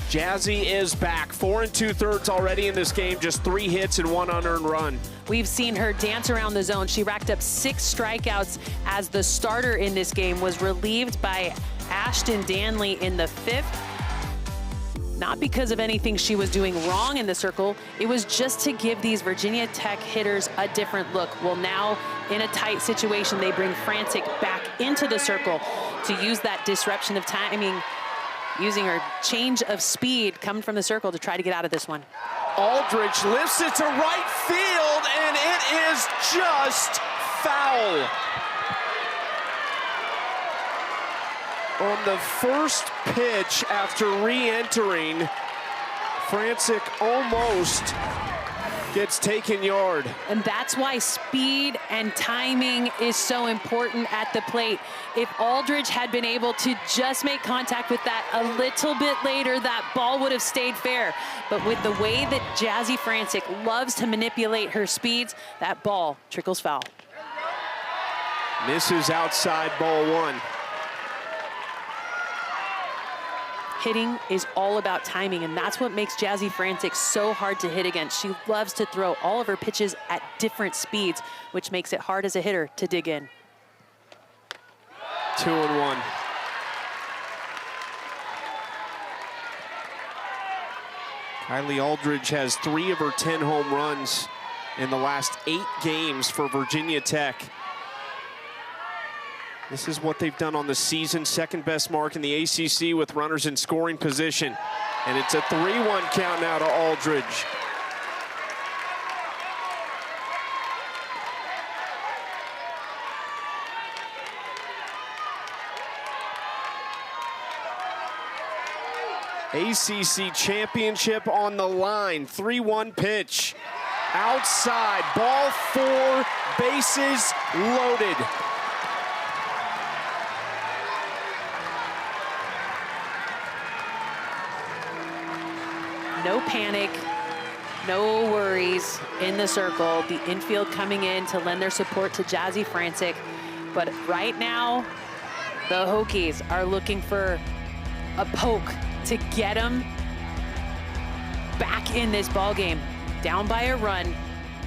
Jazzy is back. 4 2/3 already in this game, just 3 hits and 1 unearned run. We've seen her dance around the zone. She racked up 6 strikeouts as the starter in this game, was relieved by Ashton Danley in the 5th. Not because of anything she was doing wrong in the circle. It was just to give these Virginia Tech hitters a different look. Well, now in a tight situation, they bring Francic back into the circle to use that disruption of timing, using her change of speed coming from the circle to try to get out of this one. Aldridge lifts it to right field, and it is just foul. On the first pitch after re-entering, Francic almost gets taken yard. And that's why speed and timing is so important at the plate. If Aldridge had been able to just make contact with that a little bit later, that ball would have stayed fair. But with the way that Jazzy Francic loves to manipulate her speeds, that ball trickles foul. Misses outside, ball one. Hitting is all about timing, and that's what makes Jazzy Francic so hard to hit against. She loves to throw all of her pitches at different speeds, which makes it hard as a hitter to dig in. 2-1. Kylie Aldridge has 3 of her 10 home runs in the last 8 games for Virginia Tech. This is what they've done on the season, second best mark in the ACC with runners in scoring position. And it's a 3-1 count now to Aldridge. ACC championship on the line, 3-1 pitch. Outside, ball 4, bases loaded. No panic, no worries in the circle. The infield coming in to lend their support to Jazzy Francic. But right now, the Hokies are looking for a poke to get them back in this ball game. Down by a run,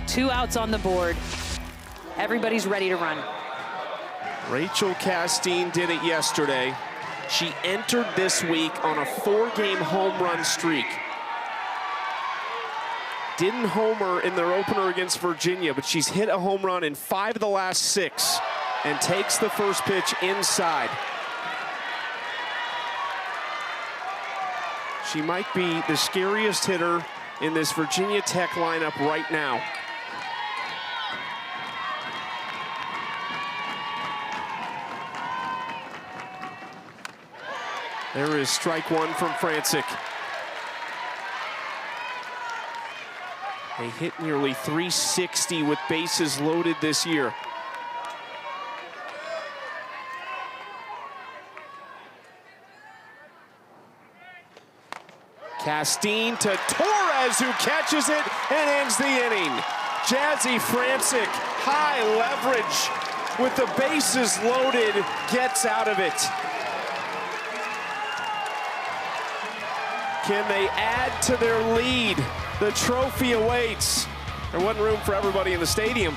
2 outs on the board. Everybody's ready to run. Rachel Castine did it yesterday. She entered this week on a 4-game home run streak. Didn't homer in their opener against Virginia, but she's hit a home run in 5 of the last 6 and takes the first pitch inside. She might be the scariest hitter in this Virginia Tech lineup right now. There is strike 1 from Francic. They hit nearly 360 with bases loaded this year. Castine to Torres, who catches it and ends the inning. Jazzy Francic, high leverage with the bases loaded, gets out of it. Can they add to their lead? The trophy awaits. There wasn't room for everybody in the stadium.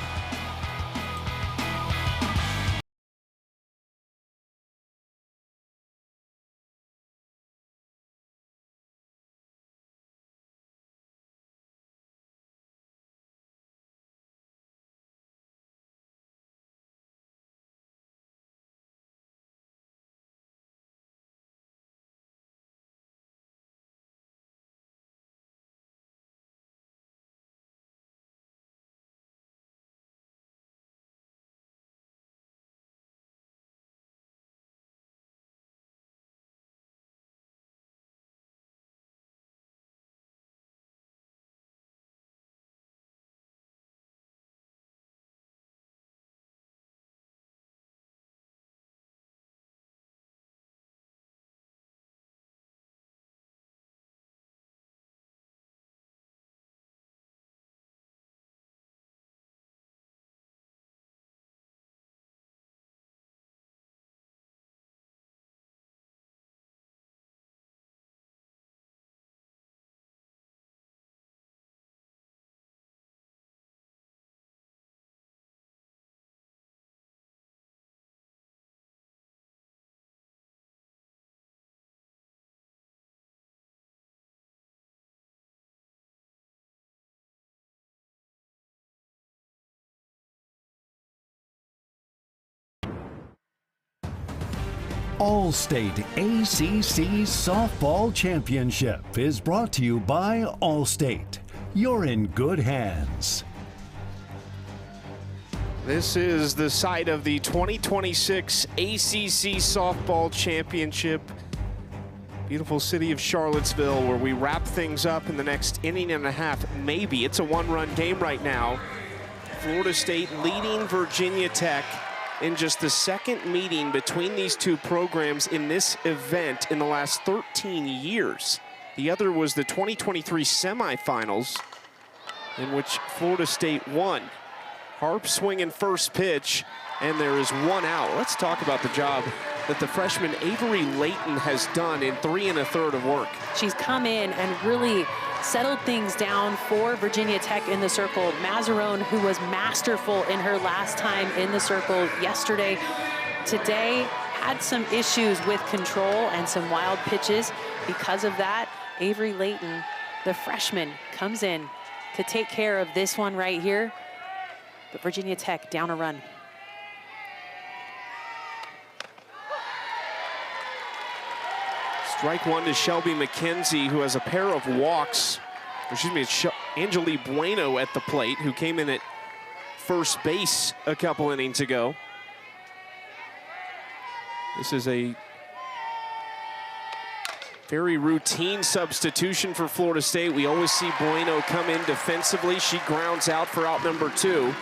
All-State ACC Softball Championship is brought to you by All-State. You're in good hands. This is the site of the 2026 ACC Softball Championship Beautiful city of Charlottesville, where we wrap things up in the next inning and a half. Maybe it's a one-run game right now. Florida State leading Virginia Tech in just the second meeting between these two programs in this event in the last 13 years. The other was the 2023 semifinals, in which Florida State won. Harp swinging first pitch, and there is one out. Let's talk about the job that the freshman Avery Layton has done in 3 1/3 of work. She's come in and really settled things down for Virginia Tech in the circle. Mazzarone, who was masterful in her last time in the circle yesterday, today had some issues with control and some wild pitches. Because of that, Avery Layton, the freshman, comes in to take care of this one right here. But Virginia Tech down a run. Strike one to Shelby McKenzie, who has a pair of walks. Excuse me, it's Angeli Bueno at the plate, who came in at first base a couple innings ago. This is a very routine substitution for Florida State. We always see Bueno come in defensively. She grounds out for out number 2.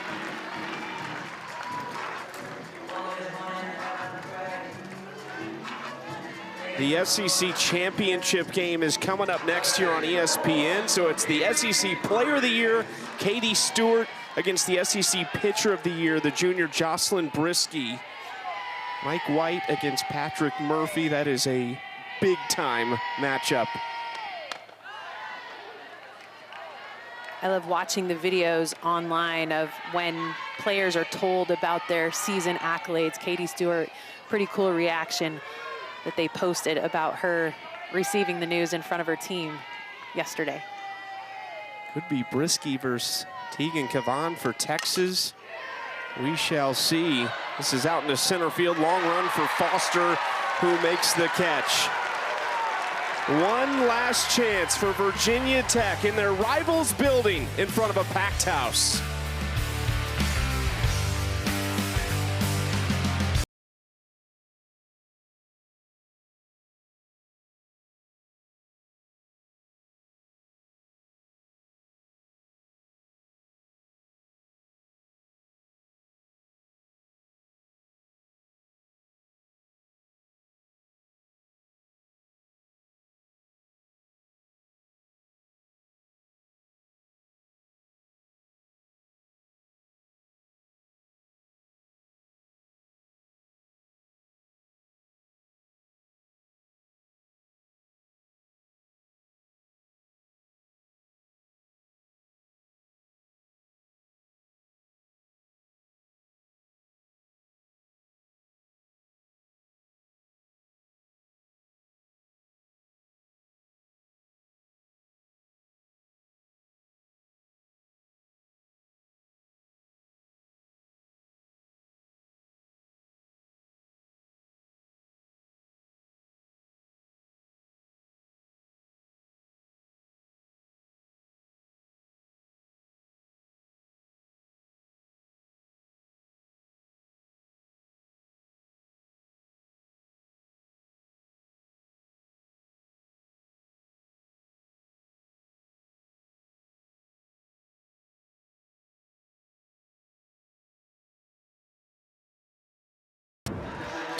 The SEC championship game is coming up next year on ESPN. So it's the SEC Player of the Year, Katie Stewart, against the SEC Pitcher of the Year, the junior Jocelyn Brisky. Mike White against Patrick Murphy. That is a big-time matchup. I love watching the videos online of when players are told about their season accolades. Katie Stewart, pretty cool reaction that they posted about her receiving the news in front of her team yesterday. Could be Brisky versus Tegan Cavan for Texas. We shall see. This is out in the center field. Long run for Foster, who makes the catch. One last chance for Virginia Tech in their rivals' building in front of a packed house.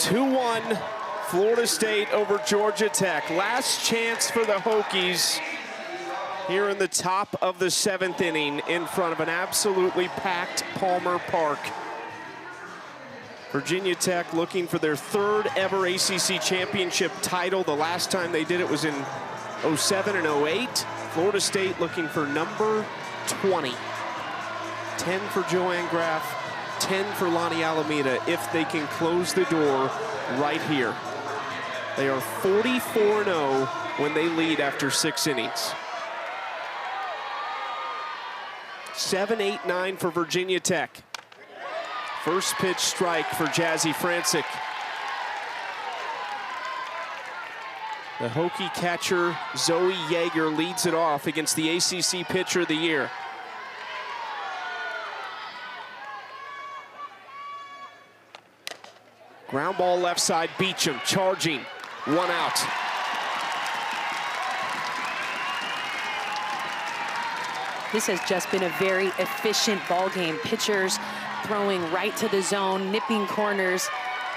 (2-1) Florida State over Georgia Tech. Last chance for the Hokies here in the top of the 7th inning in front of an absolutely packed Palmer Park. Virginia Tech looking for their 3rd ever ACC championship title. The last time they did it was in 07 and 08. Florida State looking for number 20. 10 for Joanne Graf, 10 for Lonnie Alameda if they can close the door right here. They are 44-0 when they lead after 6 innings. 7-8-9 for Virginia Tech. First pitch strike for Jazzy Francic. The Hokie catcher Zoe Yeager leads it off against the ACC Pitcher of the Year. Ground ball left side, Beecham charging, 1 out. This has just been a very efficient ball game. Pitchers throwing right to the zone, nipping corners,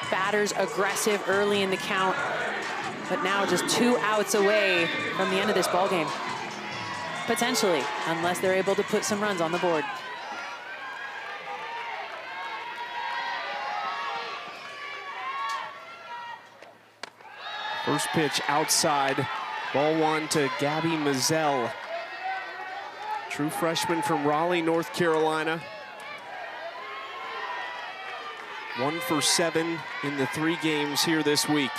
batters aggressive early in the count, but now just 2 outs away from the end of this ball game. Potentially, unless they're able to put some runs on the board. First pitch outside, ball 1 to Gabby Mizell. True freshman from Raleigh, North Carolina. 1 for 7 in the 3 games here this week.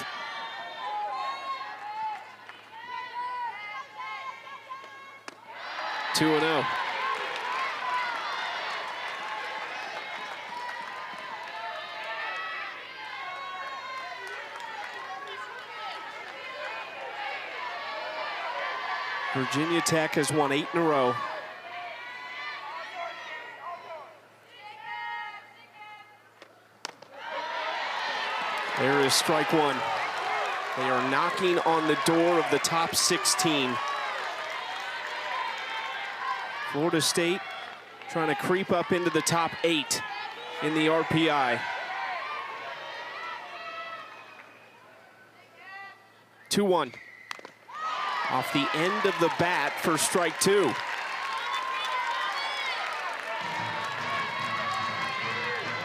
Two 2-0. Virginia Tech has won 8 in a row. There is strike 1. They are knocking on the door of the top 16. Florida State trying to creep up into the top 8 in the RPI. 2-1. Off the end of the bat for strike 2.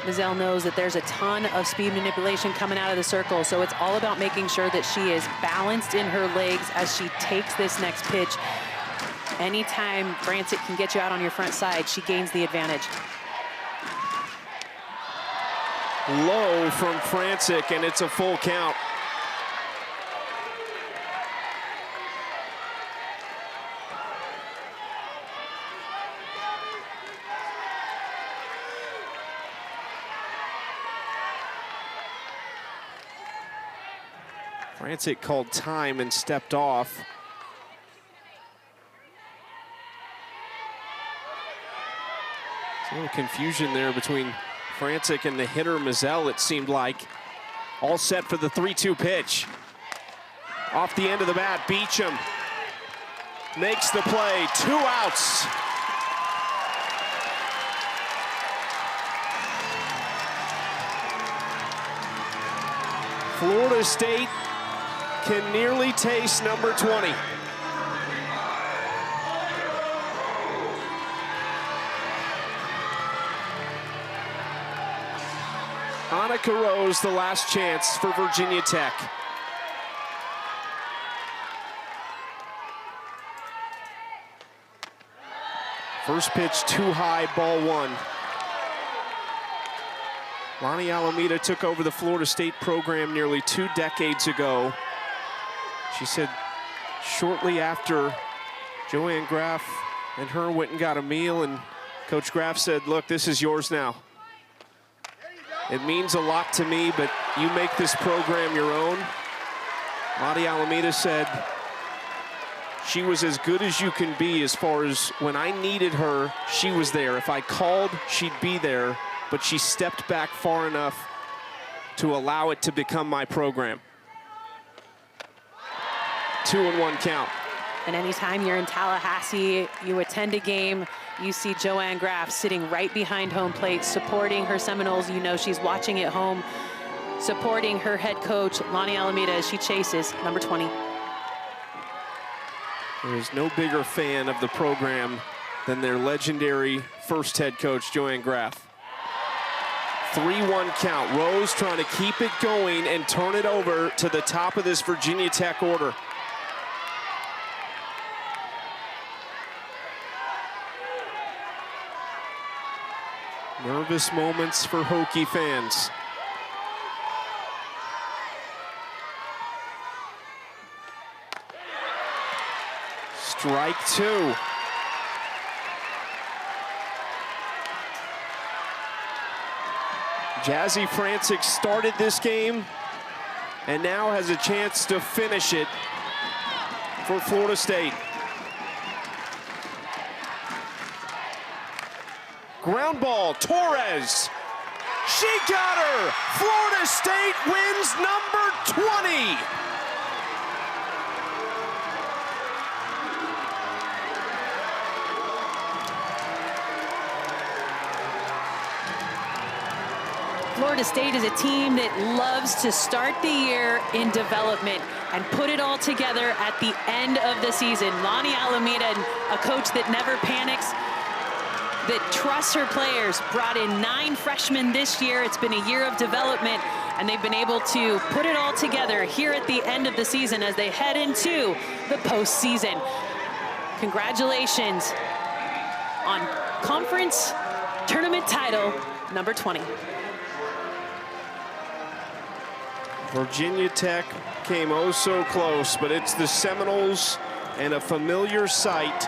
Mizell knows that there's a ton of speed manipulation coming out of the circle, so it's all about making sure that she is balanced in her legs as she takes this next pitch. Anytime Franczyk can get you out on your front side, she gains the advantage. Low from Franczyk, and it's a full count. Franczyk called time and stepped off. A little confusion there between Franczyk and the hitter Mizell, it seemed like. All set for the 3-2 pitch. Off the end of the bat, Beecham makes the play. 2 outs. Florida State can nearly taste number 20. Annika Rose, the last chance for Virginia Tech. First pitch too high, ball 1. Lonnie Alameda took over the Florida State program nearly 2 decades ago. She said shortly after Joanne Graff and her went and got a meal, and Coach Graff said, look, this is yours now. It means a lot to me, but you make this program your own. Lonnie Alameda said she was as good as you can be as far as when I needed her, she was there. If I called, she'd be there, but she stepped back far enough to allow it to become my program. 2-1 count. And anytime you're in Tallahassee, you attend a game, you see Joanne Graff sitting right behind home plate, supporting her Seminoles. You know she's watching at home, supporting her head coach, Lonnie Alameda, as she chases number 20. There is no bigger fan of the program than their legendary first head coach, Joanne Graff. 3-1 count. Rose trying to keep it going and turn it over to the top of this Virginia Tech order. Nervous moments for Hokie fans. Strike 2. Jazzy Franczyk started this game and now has a chance to finish it for Florida State. Ground ball, Torres. She got her. Florida State wins number 20. Florida State is a team that loves to start the year in development and put it all together at the end of the season. Lonnie Alameda, a coach that never panics, that trusts her players, brought in 9 freshmen this year. It's been a year of development, and they've been able to put it all together here at the end of the season as they head into the postseason. Congratulations on conference tournament title number 20. Virginia Tech came oh so close, but it's the Seminoles and a familiar sight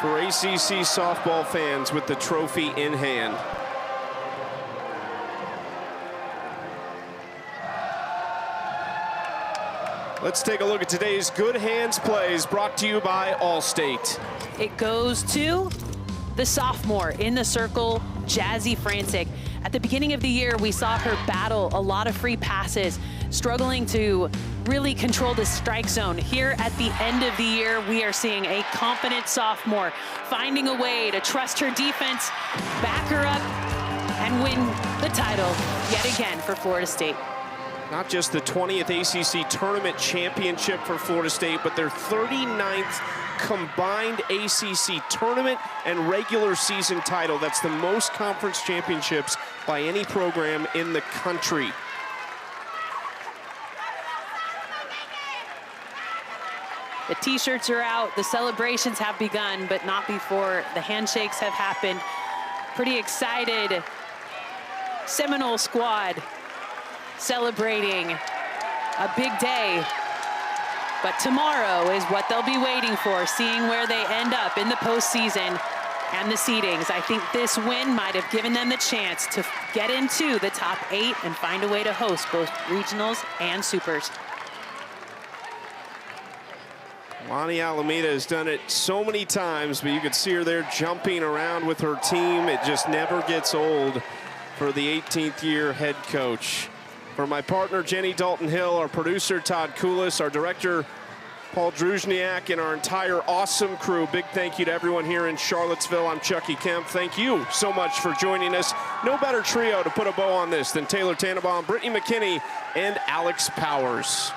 for ACC softball fans with the trophy in hand. Let's take a look at today's Good Hands plays brought to you by Allstate. It goes to the sophomore in the circle, Jazzy Frantic. At the beginning of the year, we saw her battle a lot of free passes, struggling to really control the strike zone. Here at the end of the year, we are seeing a confident sophomore finding a way to trust her defense, back her up, and win the title yet again for Florida State. Not just the 20th ACC tournament championship for Florida State, but their 39th combined ACC tournament and regular season title. That's the most conference championships by any program in the country. The t-shirts are out, the celebrations have begun, but not before the handshakes have happened. Pretty excited Seminole squad celebrating a big day. But tomorrow is what they'll be waiting for, seeing where they end up in the postseason and the seedings. I think this win might have given them the chance to get into the top 8 and find a way to host both regionals and supers. Lonnie Alameda has done it so many times, but you could see her there jumping around with her team. It just never gets old for the 18th year head coach. For my partner, Jenny Dalton-Hill, our producer, Todd Koulis, our director, Paul Druzniak, and our entire awesome crew, big thank you to everyone here in Charlottesville. I'm Chucky Kemp. Thank you so much for joining us. No better trio to put a bow on this than Taylor Tannenbaum, Brittany McKinney, and Alex Powers.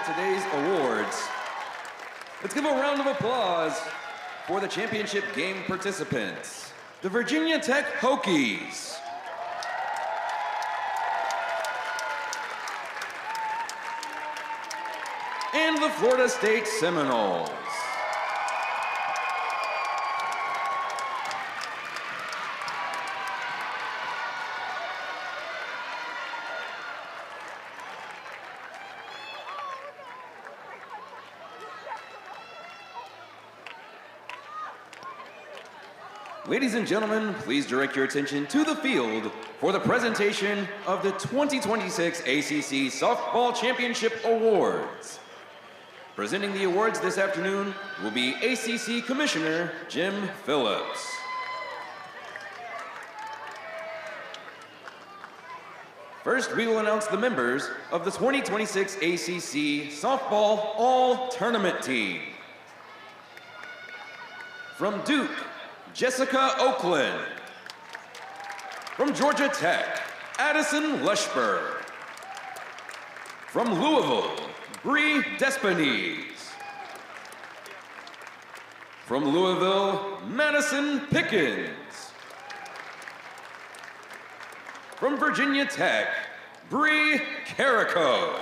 Today's awards. Let's give a round of applause for the championship game participants. The Virginia Tech Hokies. And the Florida State Seminoles. Ladies and gentlemen, please direct your attention to the field for the presentation of the 2026 ACC Softball Championship Awards. Presenting the awards this afternoon will be ACC Commissioner Jim Phillips. First, we will announce the members of the 2026 ACC Softball All-Tournament Team. From Duke, Jessica Oakland. From Georgia Tech, Addison Lushberg. From Louisville, Bree Despines. From Louisville, Madison Pickens. From Virginia Tech, Bree Carrico.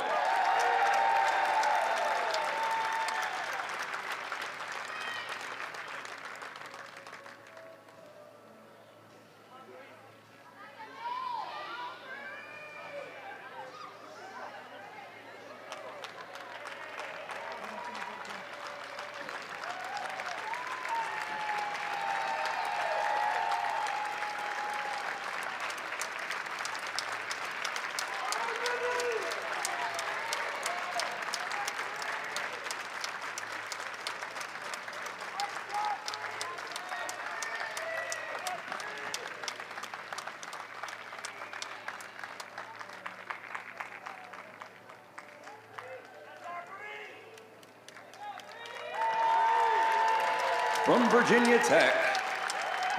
From Virginia Tech,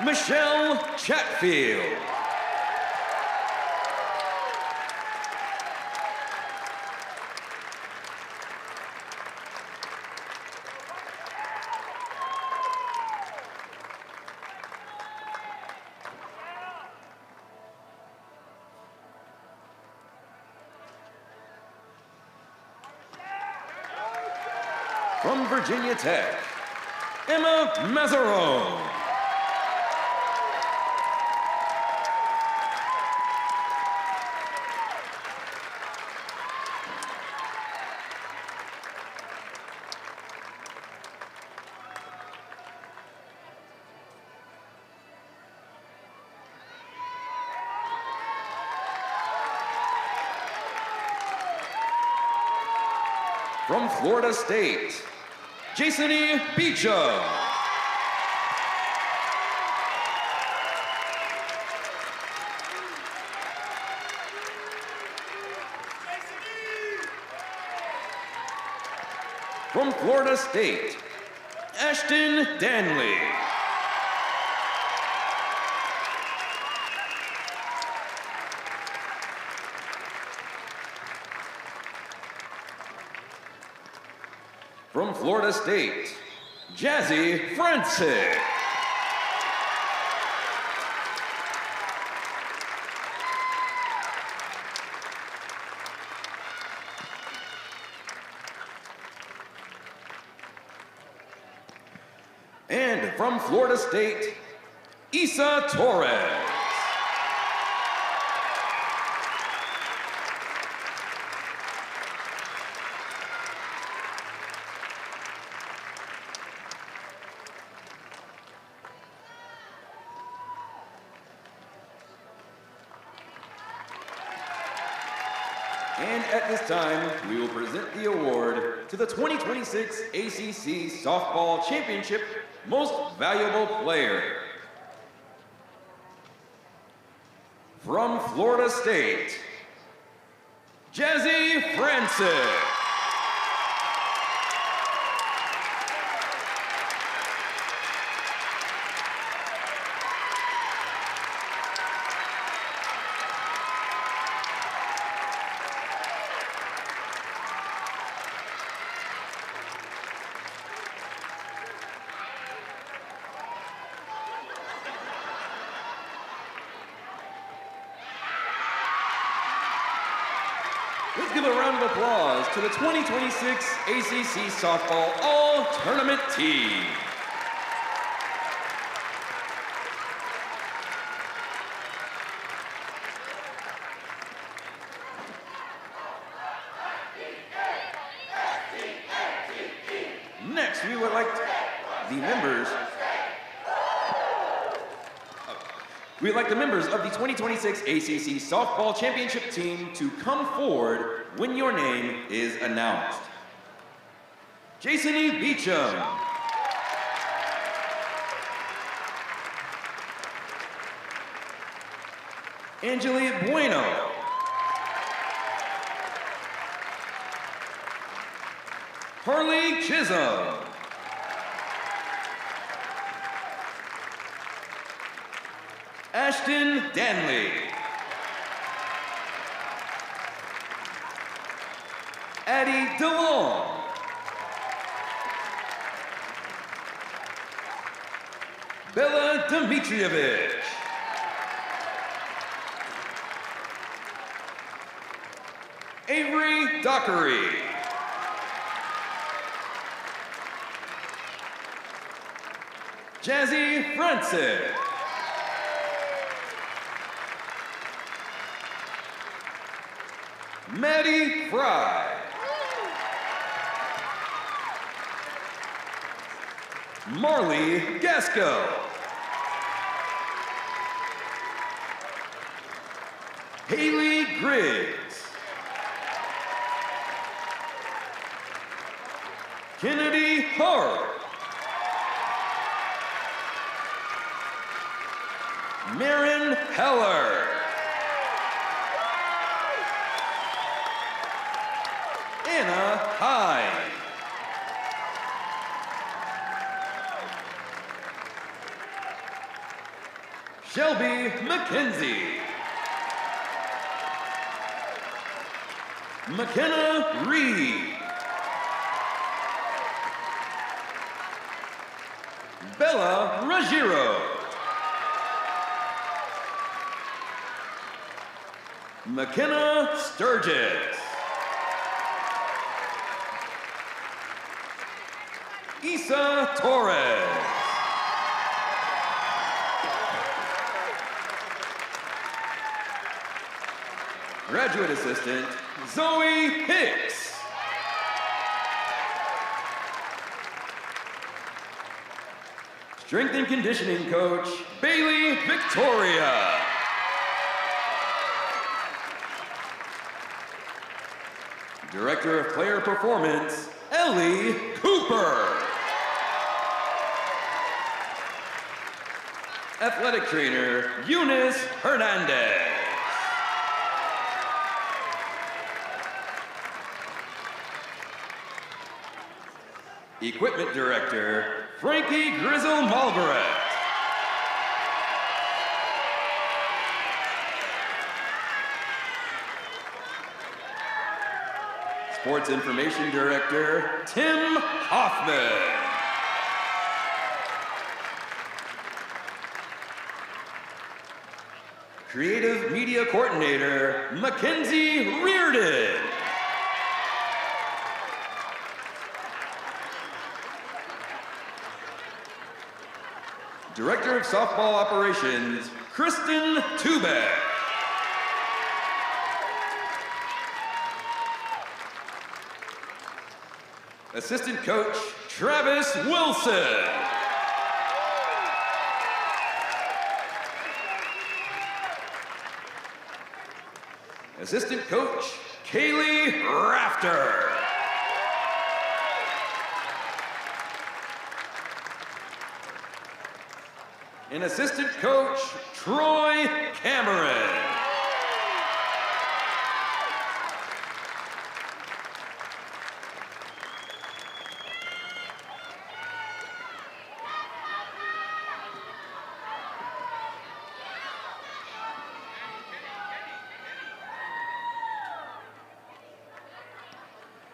Michelle Chatfield. From Virginia Tech, Emma Mazzarone. From Florida State, Jasony Beecham. From Florida State, Ashton Danley. From Florida State, Jazzy Francis. And from Florida State, Isa Torres. And at this time, we will present the award to the 2026 ACC Softball Championship Most Valuable Player. From Florida State, Jazzy Francis. Let's give a round of applause to the 2026 ACC Softball All-Tournament Team. Next, we would like the members We'd like the members of the 2026 ACC Softball Championship team to come forward when your name is announced. Jason E. Beecham. Angeli Bueno. Harley Chisholm. Ashton Danley. Addie DeLong. Bella Dmitrievich. Avery Dockery. Jazzy Francis. Maddie Fry. Marley Gasco. Haley Griggs. Kennedy Hart. Marin Heller. Anna Hine. Shelby McKenzie. McKenna Reed. Bella Ruggiero. McKenna Sturgis. Isa Torres. Graduate Assistant, Zoe Hicks. Strength and Conditioning Coach, Bailey Victoria. Director of Player Performance, Ellie Cooper. Athletic Trainer, Eunice Hernandez. Equipment Director, Frankie Grizzle Malberet. Sports Information Director, Tim Hoffman. Creative Media Coordinator, Mackenzie Reardon. Director of Softball Operations, Kristen Tubeck. Assistant Coach, Travis Wilson. Assistant Coach, Kaylee Rafter. And Assistant Coach, Troy Cameron.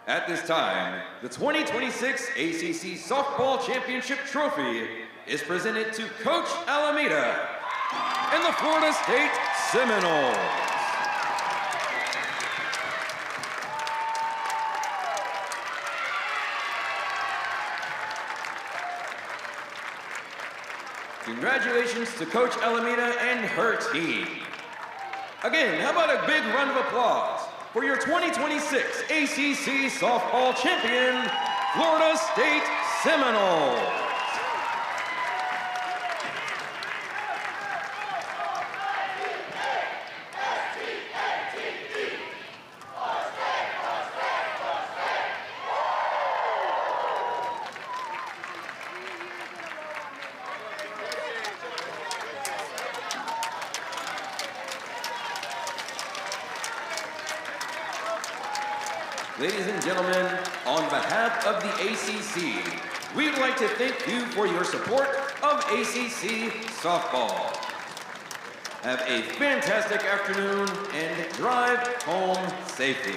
At this time, the 2026 ACC Softball Championship Trophy is presented to Coach Alameda and the Florida State Seminoles. Congratulations to Coach Alameda and her team. Again, how about a big round of applause for your 2026 ACC Softball Champion, Florida State Seminoles. Ladies and gentlemen, on behalf of the ACC, we'd like to thank you for your support of ACC softball. Have a fantastic afternoon and drive home safely.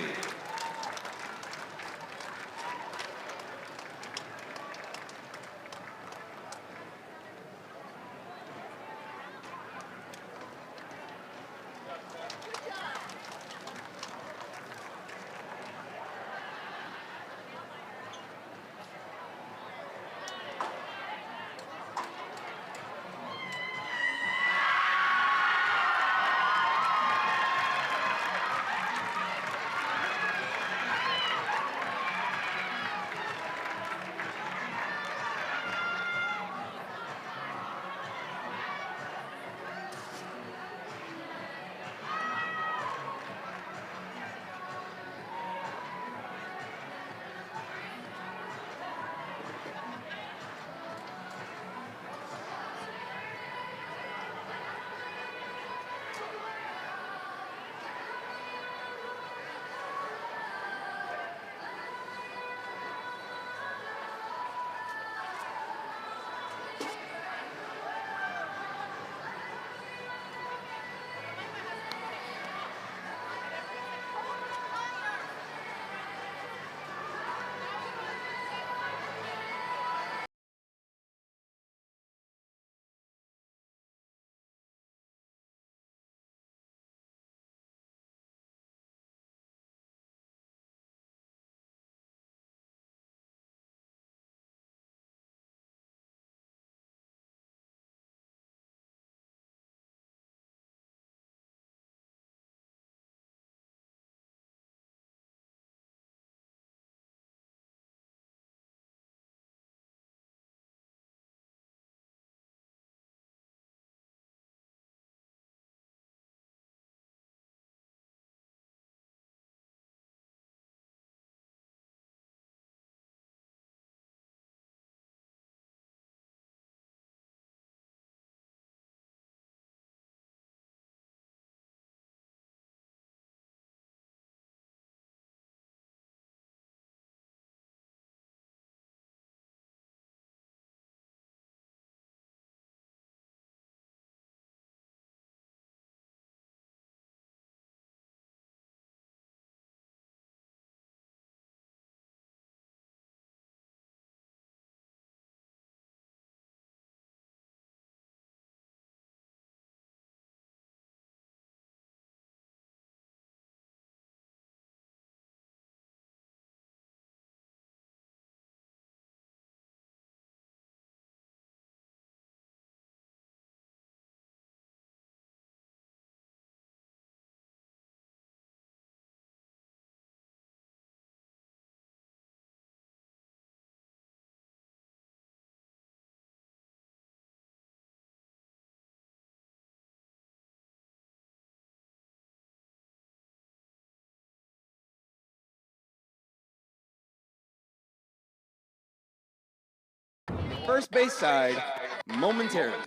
First base side momentarily.